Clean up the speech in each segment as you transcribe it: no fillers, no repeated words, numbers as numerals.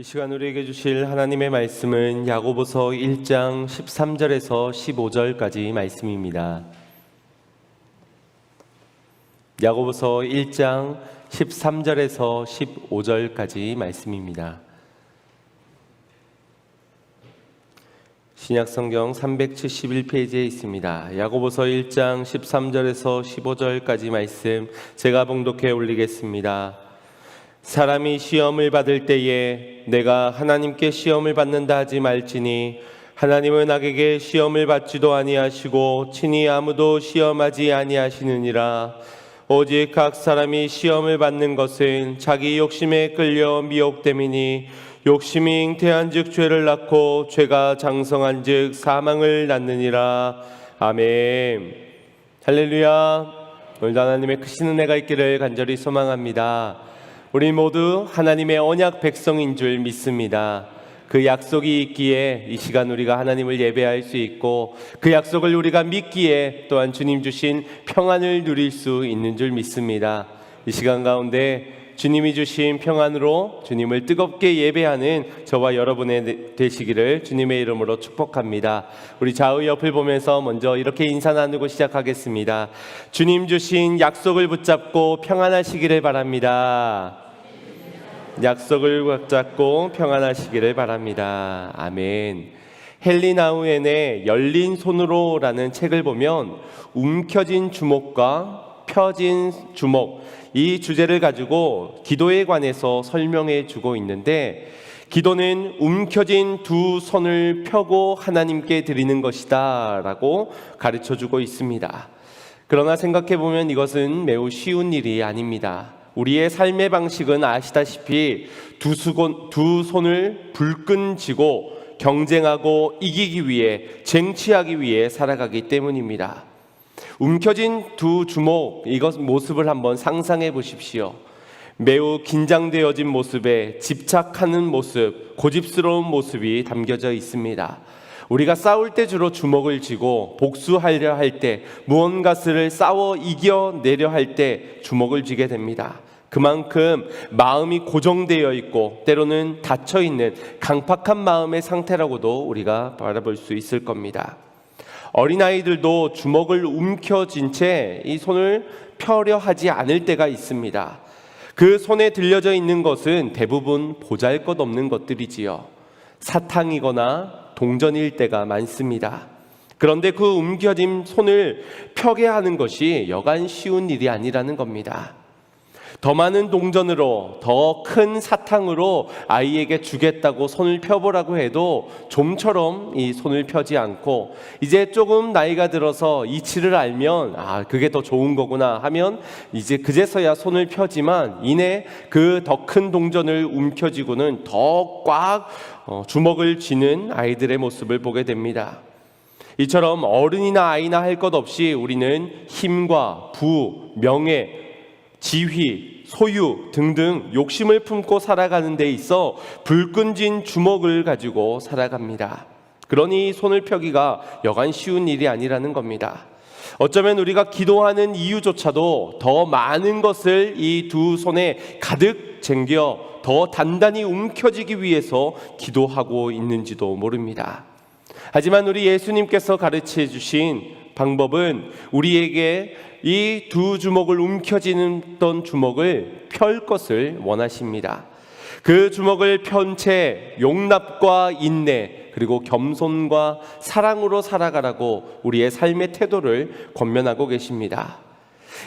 이 시간 우리에게 주실 하나님의 말씀은 야고보서 1장 13절에서 15절까지 말씀입니다. 야고보서 1장 13절에서 15절까지 말씀입니다. 신약성경 371페이지에 있습니다. 야고보서 1장 13절에서 15절까지 말씀 제가 봉독해 올리겠습니다. 사람이 시험을 받을 때에 내가 하나님께 시험을 받는다 하지 말지니 하나님은 악에게 시험을 받지도 아니하시고 친히 아무도 시험하지 아니하시느니라. 오직 각 사람이 시험을 받는 것은 자기 욕심에 끌려 미혹됨이니 욕심이 잉태한즉 죄를 낳고 죄가 장성한즉 사망을 낳느니라. 아멘. 할렐루야. 오늘도 하나님의 크신 은혜가 있기를 간절히 소망합니다. 우리 모두 하나님의 언약 백성인 줄 믿습니다. 그 약속이 있기에 이 시간 우리가 하나님을 예배할 수 있고 그 약속을 우리가 믿기에 또한 주님 주신 평안을 누릴 수 있는 줄 믿습니다. 이 시간 가운데 주님이 주신 평안으로 주님을 뜨겁게 예배하는 저와 여러분의 되시기를 주님의 이름으로 축복합니다. 우리 좌우 옆을 보면서 먼저 이렇게 인사 나누고 시작하겠습니다. 주님 주신 약속을 붙잡고 평안하시기를 바랍니다. 약속을 붙잡고 평안하시기를 바랍니다. 아멘. 헨리 나우엔의 열린 손으로라는 책을 보면 움켜진 주먹과 펴진 주먹, 이 주제를 가지고 기도에 관해서 설명해 주고 있는데, 기도는 움켜진 두 손을 펴고 하나님께 드리는 것이다 라고 가르쳐 주고 있습니다. 그러나 생각해 보면 이것은 매우 쉬운 일이 아닙니다. 우리의 삶의 방식은 아시다시피 두 손을 불끈 쥐고 경쟁하고 이기기 위해, 쟁취하기 위해 살아가기 때문입니다. 움켜진 두 주먹, 이것 모습을 한번 상상해 보십시오. 매우 긴장되어진 모습에 집착하는 모습, 고집스러운 모습이 담겨져 있습니다. 우리가 싸울 때 주로 주먹을 쥐고 복수하려 할 때, 무언가를 싸워 이겨내려 할 때 주먹을 쥐게 됩니다. 그만큼 마음이 고정되어 있고 때로는 닫혀있는 강팍한 마음의 상태라고도 우리가 바라볼 수 있을 겁니다. 어린아이들도 주먹을 움켜쥔 채 이 손을 펴려 하지 않을 때가 있습니다. 그 손에 들려져 있는 것은 대부분 보잘것없는 것들이지요. 사탕이거나 동전일 때가 많습니다. 그런데 그 움켜진 손을 펴게 하는 것이 여간 쉬운 일이 아니라는 겁니다. 더 많은 동전으로, 더 큰 사탕으로 아이에게 주겠다고 손을 펴보라고 해도 좀처럼 이 손을 펴지 않고, 이제 조금 나이가 들어서 이치를 알면 그게 더 좋은 거구나 하면 이제 그제서야 손을 펴지만, 이내 그 더 큰 동전을 움켜쥐고는 더 꽉 주먹을 쥐는 아이들의 모습을 보게 됩니다. 이처럼 어른이나 아이나 할 것 없이 우리는 힘과 부, 명예, 지위, 소유 등등 욕심을 품고 살아가는 데 있어 불끈 쥔 주먹을 가지고 살아갑니다. 그러니 손을 펴기가 여간 쉬운 일이 아니라는 겁니다. 어쩌면 우리가 기도하는 이유조차도 더 많은 것을 이 두 손에 가득 쟁겨 더 단단히 움켜쥐기 위해서 기도하고 있는지도 모릅니다. 하지만 우리 예수님께서 가르쳐 주신 방법은 우리에게 이 두 주먹을 움켜쥐던 주먹을 펼 것을 원하십니다. 그 주먹을 편 채 용납과 인내, 그리고 겸손과 사랑으로 살아가라고 우리의 삶의 태도를 권면하고 계십니다.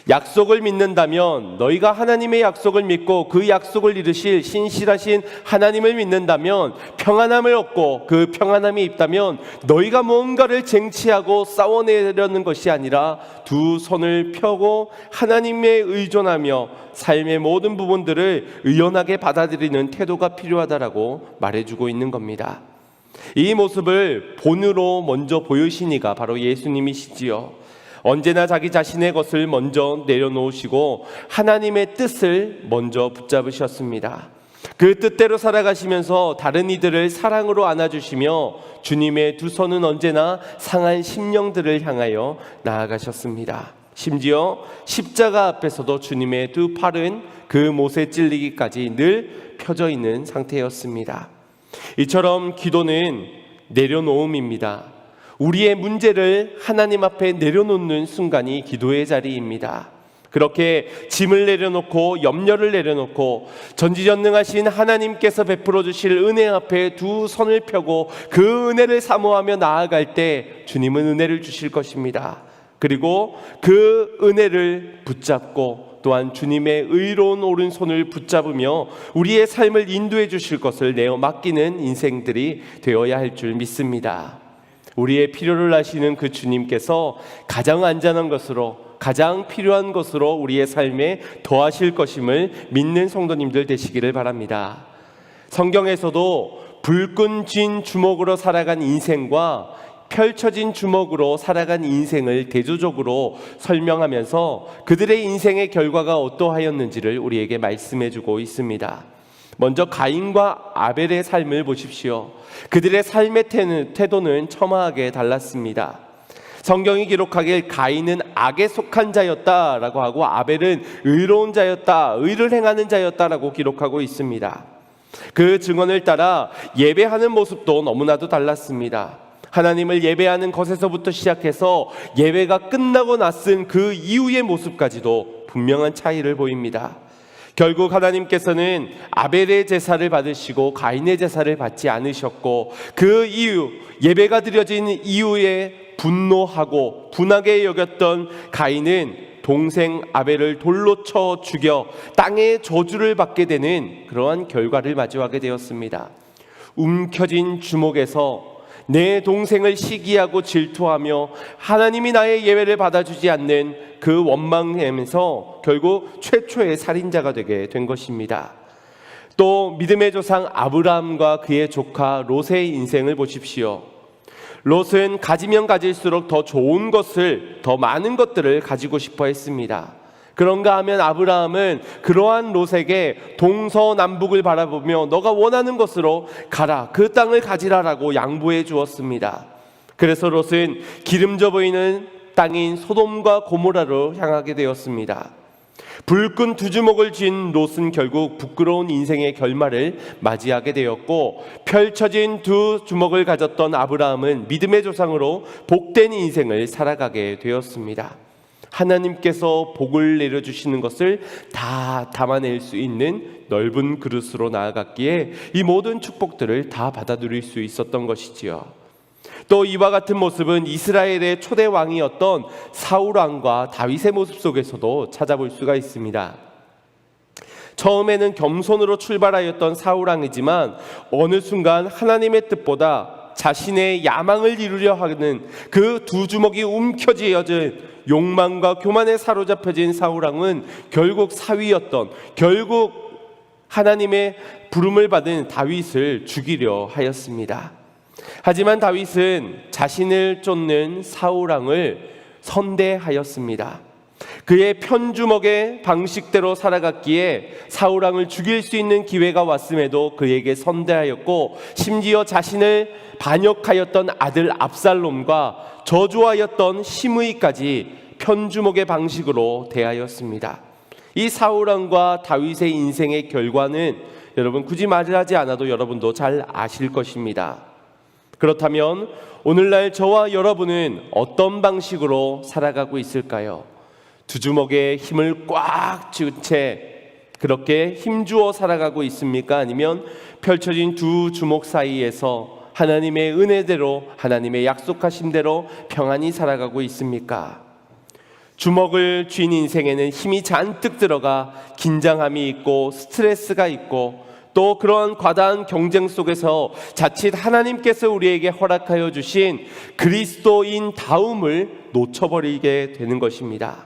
약속을 믿는다면, 너희가 하나님의 약속을 믿고 그 약속을 이루실 신실하신 하나님을 믿는다면 평안함을 얻고, 그 평안함이 있다면 너희가 뭔가를 쟁취하고 싸워내려는 것이 아니라 두 손을 펴고 하나님에 의존하며 삶의 모든 부분들을 의연하게 받아들이는 태도가 필요하다라고 말해주고 있는 겁니다. 이 모습을 본으로 먼저 보이신 이가 바로 예수님이시지요. 언제나 자기 자신의 것을 먼저 내려놓으시고 하나님의 뜻을 먼저 붙잡으셨습니다. 그 뜻대로 살아가시면서 다른 이들을 사랑으로 안아주시며 주님의 두 손은 언제나 상한 심령들을 향하여 나아가셨습니다. 심지어 십자가 앞에서도 주님의 두 팔은 그 못에 찔리기까지 늘 펴져 있는 상태였습니다. 이처럼 기도는 내려놓음입니다. 우리의 문제를 하나님 앞에 내려놓는 순간이 기도의 자리입니다. 그렇게 짐을 내려놓고 염려를 내려놓고 전지전능하신 하나님께서 베풀어 주실 은혜 앞에 두 손을 펴고 그 은혜를 사모하며 나아갈 때 주님은 은혜를 주실 것입니다. 그리고 그 은혜를 붙잡고 또한 주님의 의로운 오른손을 붙잡으며 우리의 삶을 인도해 주실 것을 내어 맡기는 인생들이 되어야 할 줄 믿습니다. 우리의 필요를 아시는 그 주님께서 가장 안전한 것으로, 가장 필요한 것으로 우리의 삶에 더하실 것임을 믿는 성도님들 되시기를 바랍니다. 성경에서도 불끈 쥔 주먹으로 살아간 인생과 펼쳐진 주먹으로 살아간 인생을 대조적으로 설명하면서 그들의 인생의 결과가 어떠하였는지를 우리에게 말씀해주고 있습니다. 먼저 가인과 아벨의 삶을 보십시오. 그들의 삶의 태도는 첨예하게 달랐습니다. 성경이 기록하길 가인은 악에 속한 자였다라고 하고 아벨은 의로운 자였다, 의를 행하는 자였다라고 기록하고 있습니다. 그 증언을 따라 예배하는 모습도 너무나도 달랐습니다. 하나님을 예배하는 것에서부터 시작해서 예배가 끝나고 나선 그 이후의 모습까지도 분명한 차이를 보입니다. 결국 하나님께서는 아벨의 제사를 받으시고 가인의 제사를 받지 않으셨고, 그 이후 예배가 드려진 이후에 분노하고 분하게 여겼던 가인은 동생 아벨을 돌로 쳐 죽여 땅의 저주를 받게 되는 그러한 결과를 마주하게 되었습니다. 움켜진 주먹에서 내 동생을 시기하고 질투하며 하나님이 나의 예배를 받아주지 않는 그 원망하면서 결국 최초의 살인자가 되게 된 것입니다. 또 믿음의 조상 아브라함과 그의 조카 롯의 인생을 보십시오. 롯은 가지면 가질수록 더 좋은 것을, 더 많은 것들을 가지고 싶어 했습니다. 그런가 하면 아브라함은 그러한 롯에게 동서남북을 바라보며 너가 원하는 것으로 가라, 그 땅을 가지라라고 양보해 주었습니다. 그래서 롯은 기름져 보이는 땅인 소돔과 고모라로 향하게 되었습니다. 불끈 두 주먹을 쥔 롯은 결국 부끄러운 인생의 결말을 맞이하게 되었고, 펼쳐진 두 주먹을 가졌던 아브라함은 믿음의 조상으로 복된 인생을 살아가게 되었습니다. 하나님께서 복을 내려주시는 것을 다 담아낼 수 있는 넓은 그릇으로 나아갔기에 이 모든 축복들을 다 받아 누릴 수 있었던 것이지요. 또 이와 같은 모습은 이스라엘의 초대 왕이었던 사울 왕과 다윗의 모습 속에서도 찾아볼 수가 있습니다. 처음에는 겸손으로 출발하였던 사울 왕이지만 어느 순간 하나님의 뜻보다 자신의 야망을 이루려 하는 그 두 주먹이 움켜쥐어진 욕망과 교만에 사로잡혀진 사울 왕은 결국 사위였던, 결국 하나님의 부름을 받은 다윗을 죽이려 하였습니다. 하지만 다윗은 자신을 쫓는 사울 왕을 선대하였습니다. 그의 편주먹의 방식대로 살아갔기에 사울 왕을 죽일 수 있는 기회가 왔음에도 그에게 선대하였고, 심지어 자신을 반역하였던 아들 압살롬과 저주하였던 시므이까지 편주먹의 방식으로 대하였습니다. 이 사울 왕과 다윗의 인생의 결과는 여러분 굳이 말하지 않아도 여러분도 잘 아실 것입니다. 그렇다면 오늘날 저와 여러분은 어떤 방식으로 살아가고 있을까요? 두 주먹에 힘을 꽉 쥐은 채 그렇게 힘주어 살아가고 있습니까? 아니면 펼쳐진 두 주먹 사이에서 하나님의 은혜대로, 하나님의 약속하신 대로 평안히 살아가고 있습니까? 주먹을 쥔 인생에는 힘이 잔뜩 들어가 긴장함이 있고 스트레스가 있고, 또 그런 과다한 경쟁 속에서 자칫 하나님께서 우리에게 허락하여 주신 그리스도인 다움을 놓쳐버리게 되는 것입니다.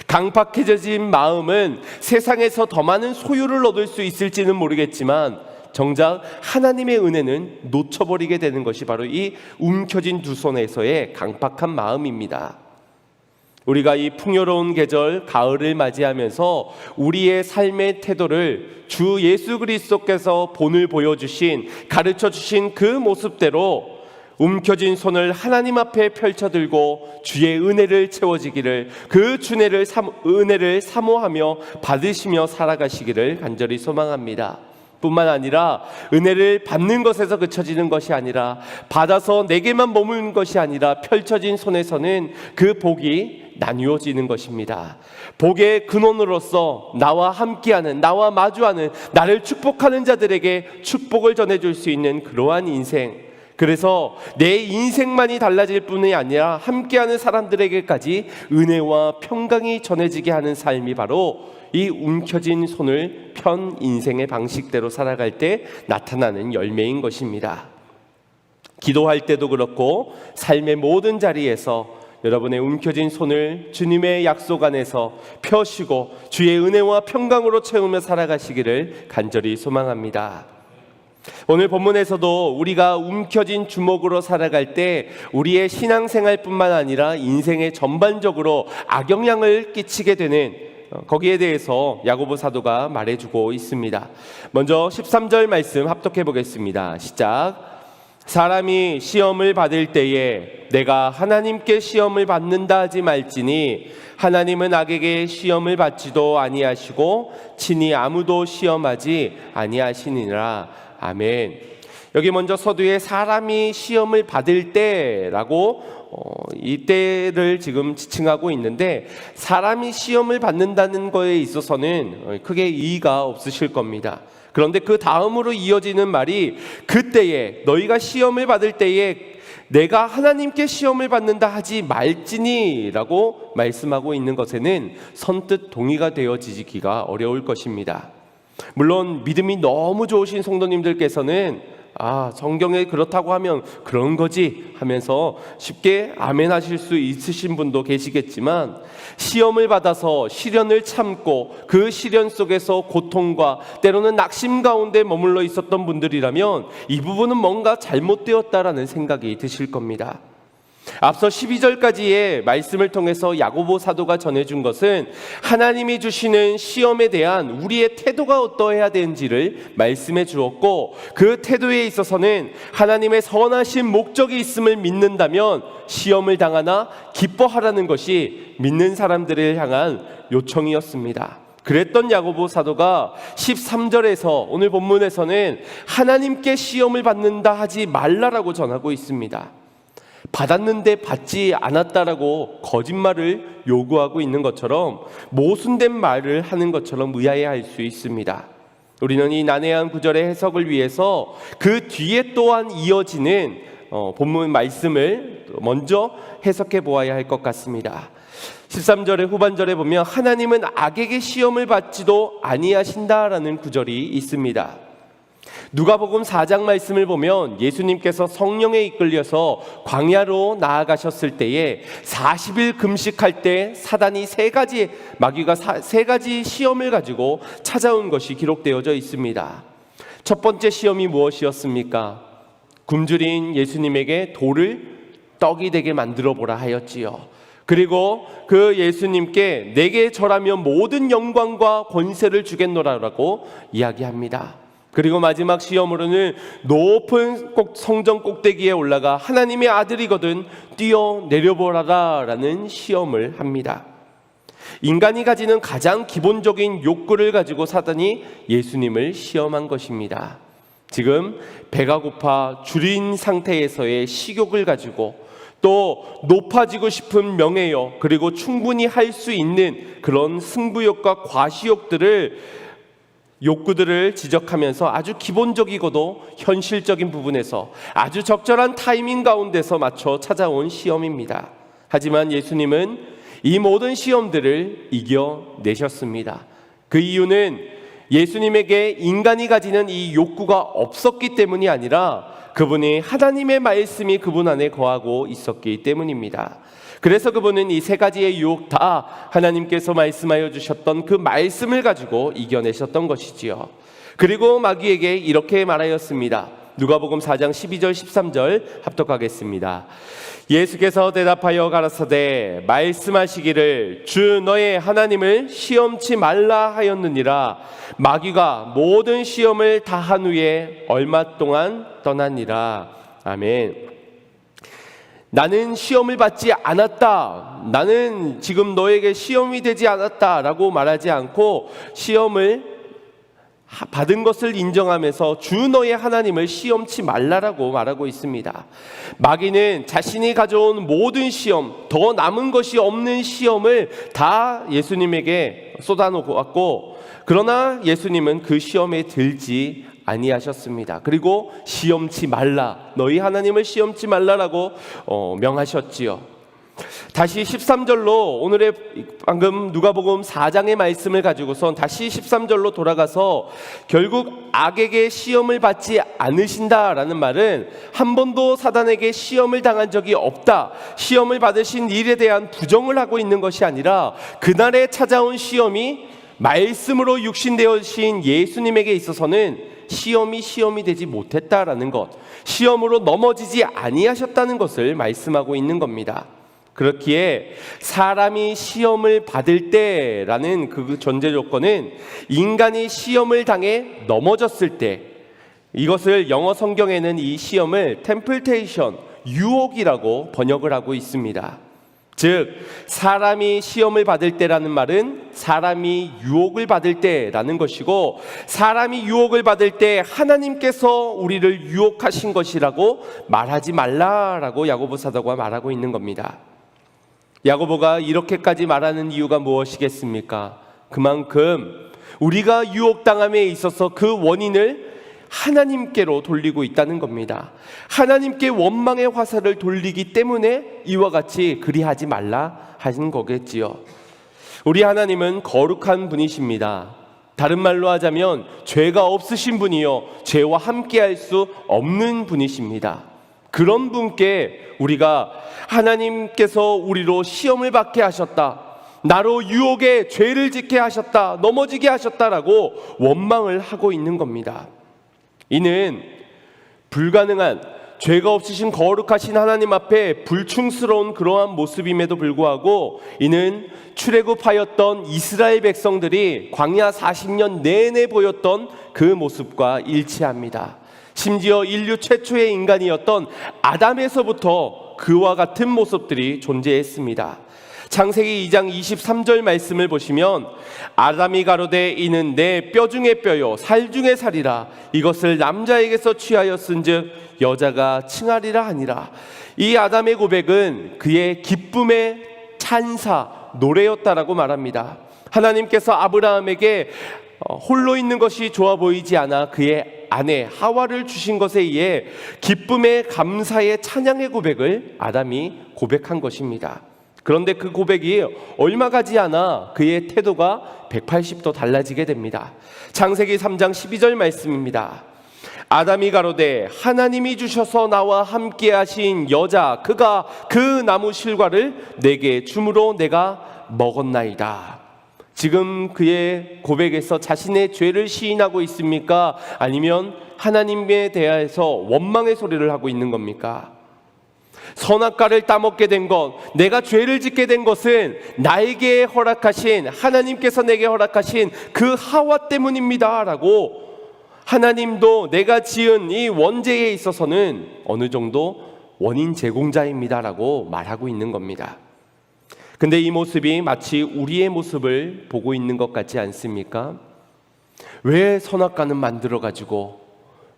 강팍해진 마음은 세상에서 더 많은 소유를 얻을 수 있을지는 모르겠지만 정작 하나님의 은혜는 놓쳐버리게 되는 것이 바로 이 움켜진 두 손에서의 강팍한 마음입니다. 우리가 이 풍요로운 계절 가을을 맞이하면서 우리의 삶의 태도를 주 예수 그리스도께서 본을 보여주신, 가르쳐주신 그 모습대로 움켜진 손을 하나님 앞에 펼쳐들고 주의 은혜를 채워지기를, 그 은혜를 사모하며 받으시며 살아가시기를 간절히 소망합니다. 뿐만 아니라 은혜를 받는 것에서 그쳐지는 것이 아니라, 받아서 내게만 머무는 것이 아니라 펼쳐진 손에서는 그 복이 나누어지는 것입니다. 복의 근원으로서 나와 함께하는, 나와 마주하는, 나를 축복하는 자들에게 축복을 전해줄 수 있는 그러한 인생, 그래서 내 인생만이 달라질 뿐이 아니라 함께하는 사람들에게까지 은혜와 평강이 전해지게 하는 삶이 바로 이 움켜진 손을 편 인생의 방식대로 살아갈 때 나타나는 열매인 것입니다. 기도할 때도 그렇고 삶의 모든 자리에서 여러분의 움켜진 손을 주님의 약속 안에서 펴시고 주의 은혜와 평강으로 채우며 살아가시기를 간절히 소망합니다. 오늘 본문에서도 우리가 움켜진 주먹으로 살아갈 때 우리의 신앙생활뿐만 아니라 인생에 전반적으로 악영향을 끼치게 되는, 거기에 대해서 야고보 사도가 말해주고 있습니다. 먼저 13절 말씀 합독해 보겠습니다. 시작. 사람이 시험을 받을 때에 내가 하나님께 시험을 받는다 하지 말지니 하나님은 악에게 시험을 받지도 아니하시고 친히 아무도 시험하지 아니하시니라. 아멘. 여기 먼저 서두에 사람이 시험을 받을 때라고 이 때를 지금 지칭하고 있는데, 사람이 시험을 받는다는 거에 있어서는 크게 이의가 없으실 겁니다. 그런데 그 다음으로 이어지는 말이 그때에, 너희가 시험을 받을 때에 내가 하나님께 시험을 받는다 하지 말지니 라고 말씀하고 있는 것에는 선뜻 동의가 되어지기가 어려울 것입니다. 물론 믿음이 너무 좋으신 성도님들께서는 성경에 그렇다고 하면 그런 거지 하면서 쉽게 아멘 하실 수 있으신 분도 계시겠지만, 시험을 받아서 시련을 참고 그 시련 속에서 고통과 때로는 낙심 가운데 머물러 있었던 분들이라면 이 부분은 뭔가 잘못되었다라는 생각이 드실 겁니다. 앞서 12절까지의 말씀을 통해서 야고보 사도가 전해준 것은 하나님이 주시는 시험에 대한 우리의 태도가 어떠해야 되는지를 말씀해 주었고, 그 태도에 있어서는 하나님의 선하신 목적이 있음을 믿는다면 시험을 당하나 기뻐하라는 것이 믿는 사람들을 향한 요청이었습니다. 그랬던 야고보 사도가 13절에서 오늘 본문에서는 하나님께 시험을 받는다 하지 말라라고 전하고 있습니다. 받았는데 받지 않았다라고 거짓말을 요구하고 있는 것처럼, 모순된 말을 하는 것처럼 의아해할 수 있습니다. 우리는 이 난해한 구절의 해석을 위해서 그 뒤에 또한 이어지는 본문 말씀을 먼저 해석해 보아야 할 것 같습니다. 13절의 후반절에 보면 하나님은 악에게 시험을 받지도 아니하신다라는 구절이 있습니다. 누가복음 4장 말씀을 보면 예수님께서 성령에 이끌려서 광야로 나아가셨을 때에 40일 금식할 때 사단이 마귀가 세 가지 시험을 가지고 찾아온 것이 기록되어져 있습니다. 첫 번째 시험이 무엇이었습니까? 굶주린 예수님에게 돌을 떡이 되게 만들어 보라 하였지요. 그리고 그 예수님께 내게 절하면 모든 영광과 권세를 주겠노라라고 이야기합니다. 그리고 마지막 시험으로는 높은 성전 꼭대기에 올라가 하나님의 아들이거든 뛰어 내려보라라 라는 시험을 합니다. 인간이 가지는 가장 기본적인 욕구를 가지고 사단이 예수님을 시험한 것입니다. 지금 배가 고파 줄인 상태에서의 식욕을 가지고, 또 높아지고 싶은 명예욕, 그리고 충분히 할 수 있는 그런 승부욕과 욕구들을 지적하면서 아주 기본적이고도 현실적인 부분에서 아주 적절한 타이밍 가운데서 맞춰 찾아온 시험입니다. 하지만 예수님은 이 모든 시험들을 이겨내셨습니다. 그 이유는 예수님에게 인간이 가지는 이 욕구가 없었기 때문이 아니라 그분이 하나님의 말씀이 그분 안에 거하고 있었기 때문입니다. 그래서 그분은 이 세 가지의 유혹 다 하나님께서 말씀하여 주셨던 그 말씀을 가지고 이겨내셨던 것이지요. 그리고 마귀에게 이렇게 말하였습니다. 누가복음 4장 12절 13절 합독하겠습니다. 예수께서 대답하여 가라사대 말씀하시기를 주 너의 하나님을 시험치 말라 하였느니라. 마귀가 모든 시험을 다한 후에 얼마 동안 떠나니라. 아멘. 나는 시험을 받지 않았다. 나는 지금 너에게 시험이 되지 않았다 라고 말하지 않고 시험을 받은 것을 인정하면서 주 너의 하나님을 시험치 말라라고 말하고 있습니다. 마귀는 자신이 가져온 모든 시험, 더 남은 것이 없는 시험을 다 예수님에게 쏟아놓고 왔고, 그러나 예수님은 그 시험에 들지 아니하셨습니다. 그리고 시험치 말라, 너희 하나님을 시험치 말라라고 명하셨지요. 다시 13절로 오늘의 방금 누가복음 4장의 말씀을 가지고선 다시 13절로 돌아가서 결국 악에게 시험을 받지 않으신다라는 말은 한 번도 사단에게 시험을 당한 적이 없다, 시험을 받으신 일에 대한 부정을 하고 있는 것이 아니라 그날에 찾아온 시험이 말씀으로 육신되어신 예수님에게 있어서는 시험이 되지 못했다라는 것, 시험으로 넘어지지 아니하셨다는 것을 말씀하고 있는 겁니다. 그렇기에 사람이 시험을 받을 때라는 그 전제 조건은 인간이 시험을 당해 넘어졌을 때, 이것을 영어 성경에는 이 시험을 템플테이션, 유혹이라고 번역을 하고 있습니다. 즉 사람이 시험을 받을 때라는 말은 사람이 유혹을 받을 때라는 것이고, 사람이 유혹을 받을 때 하나님께서 우리를 유혹하신 것이라고 말하지 말라라고 야고보 사도가 말하고 있는 겁니다. 야고보가 이렇게까지 말하는 이유가 무엇이겠습니까? 그만큼 우리가 유혹당함에 있어서 그 원인을 하나님께로 돌리고 있다는 겁니다. 하나님께 원망의 화살을 돌리기 때문에 이와 같이 그리하지 말라 하신 거겠지요. 우리 하나님은 거룩한 분이십니다. 다른 말로 하자면 죄가 없으신 분이요 죄와 함께할 수 없는 분이십니다. 그런 분께 우리가 하나님께서 우리로 시험을 받게 하셨다, 나로 유혹에 죄를 짓게 하셨다, 넘어지게 하셨다라고 원망을 하고 있는 겁니다. 이는 불가능한, 죄가 없으신 거룩하신 하나님 앞에 불충스러운 그러한 모습임에도 불구하고 이는 출애굽하였던 이스라엘 백성들이 광야 40년 내내 보였던 그 모습과 일치합니다. 심지어 인류 최초의 인간이었던 아담에서부터 그와 같은 모습들이 존재했습니다. 창세기 2장 23절 말씀을 보시면 아담이 가로되 이는 내 뼈 중에 뼈요 살 중에 살이라, 이것을 남자에게서 취하였은즉 여자가 칭하리라 하니라. 이 아담의 고백은 그의 기쁨의 찬사, 노래였다라고 말합니다. 하나님께서 아브라함에게 홀로 있는 것이 좋아 보이지 않아 그의 아내 하와를 주신 것에 의해 기쁨의 감사의 찬양의 고백을 아담이 고백한 것입니다. 그런데 그 고백이 얼마 가지 않아 그의 태도가 180도 달라지게 됩니다. 창세기 3장 12절 말씀입니다. 아담이 가로되 하나님이 주셔서 나와 함께 하신 여자 그가 그 나무 실과를 내게 주므로 내가 먹었나이다. 지금 그의 고백에서 자신의 죄를 시인하고 있습니까? 아니면 하나님에 대해서 원망의 소리를 하고 있는 겁니까? 선악과를 따먹게 된 것, 내가 죄를 짓게 된 것은 나에게 허락하신, 하나님께서 내게 허락하신 그 하와 때문입니다 라고 하나님도 내가 지은 이 원죄에 있어서는 어느 정도 원인 제공자입니다 라고 말하고 있는 겁니다. 근데 이 모습이 마치 우리의 모습을 보고 있는 것 같지 않습니까? 왜 선악과는 만들어가지고,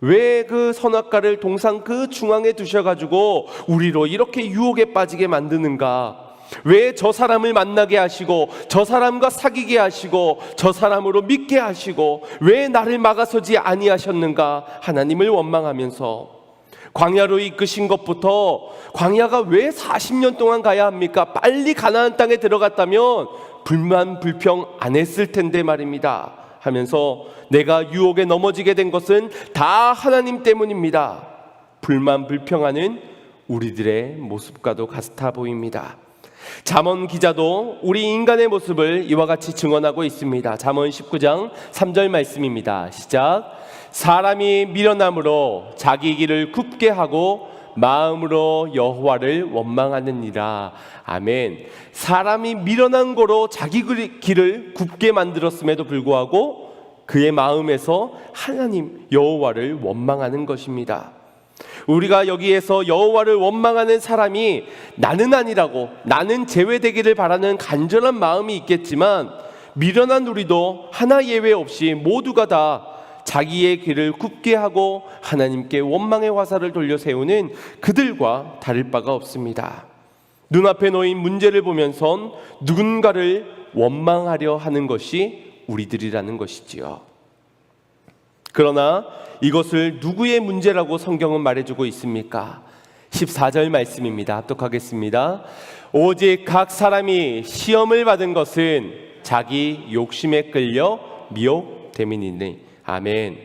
왜 그 선악과를 동상 그 중앙에 두셔가지고 우리로 이렇게 유혹에 빠지게 만드는가? 왜 저 사람을 만나게 하시고 저 사람과 사귀게 하시고 저 사람으로 믿게 하시고 왜 나를 막아서지 아니하셨는가? 하나님을 원망하면서 광야로 이끄신 것부터 광야가 왜 40년 동안 가야 합니까? 빨리 가나안 땅에 들어갔다면 불만 불평 안 했을 텐데 말입니다 하면서 내가 유혹에 넘어지게 된 것은 다 하나님 때문입니다. 불만 불평하는 우리들의 모습과도 같아 보입니다. 잠언 기자도 우리 인간의 모습을 이와 같이 증언하고 있습니다. 잠언 19장 3절 말씀입니다. 시작. 사람이 미련함으로 자기 길을 굽게 하고 마음으로 여호와를 원망하느니라. 아멘. 사람이 미련한 거로 자기 길을 굽게 만들었음에도 불구하고 그의 마음에서 하나님 여호와를 원망하는 것입니다. 우리가 여기에서 여호와를 원망하는 사람이 나는 아니라고, 나는 제외되기를 바라는 간절한 마음이 있겠지만, 미련한 우리도 하나 예외 없이 모두가 다 자기의 귀를 굽게 하고 하나님께 원망의 화살을 돌려 세우는 그들과 다를 바가 없습니다. 눈앞에 놓인 문제를 보면선 누군가를 원망하려 하는 것이 우리들이라는 것이지요. 그러나 이것을 누구의 문제라고 성경은 말해주고 있습니까? 14절 말씀입니다. 합독하겠습니다. 오직 각 사람이 시험을 받은 것은 자기 욕심에 끌려 미혹됨이니니. 아멘.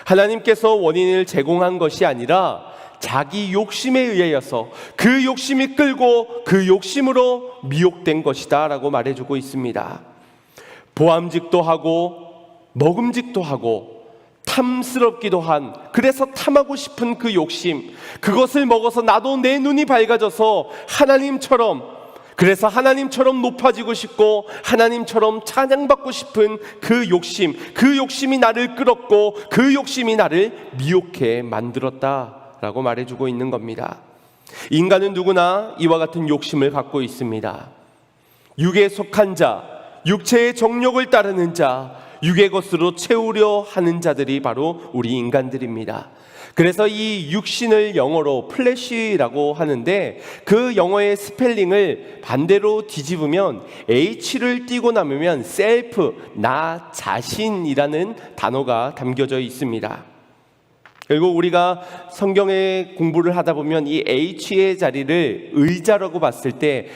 하나님께서 원인을 제공한 것이 아니라 자기 욕심에 의하여서 그 욕심이 끌고 그 욕심으로 미혹된 것이다 라고 말해주고 있습니다. 보암직도 하고 먹음직도 하고 탐스럽기도 한, 그래서 탐하고 싶은 그 욕심, 그것을 먹어서 나도 내 눈이 밝아져서 하나님처럼, 그래서 하나님처럼 높아지고 싶고 하나님처럼 찬양받고 싶은 그 욕심이 나를 끌었고 그 욕심이 나를 미혹해 만들었다라고 말해주고 있는 겁니다. 인간은 누구나 이와 같은 욕심을 갖고 있습니다. 육에 속한 자, 육체의 정욕을 따르는 자, 육의 것으로 채우려 하는 자들이 바로 우리 인간들입니다. 그래서 이 육신을 영어로 플래시라고 하는데, 그 영어의 스펠링을 반대로 뒤집으면 H를 띄고 남으면 셀프, 나 자신이라는 단어가 담겨져 있습니다. 그리고 우리가 성경의 공부를 하다 보면 이 H의 자리를 의자라고 봤을 때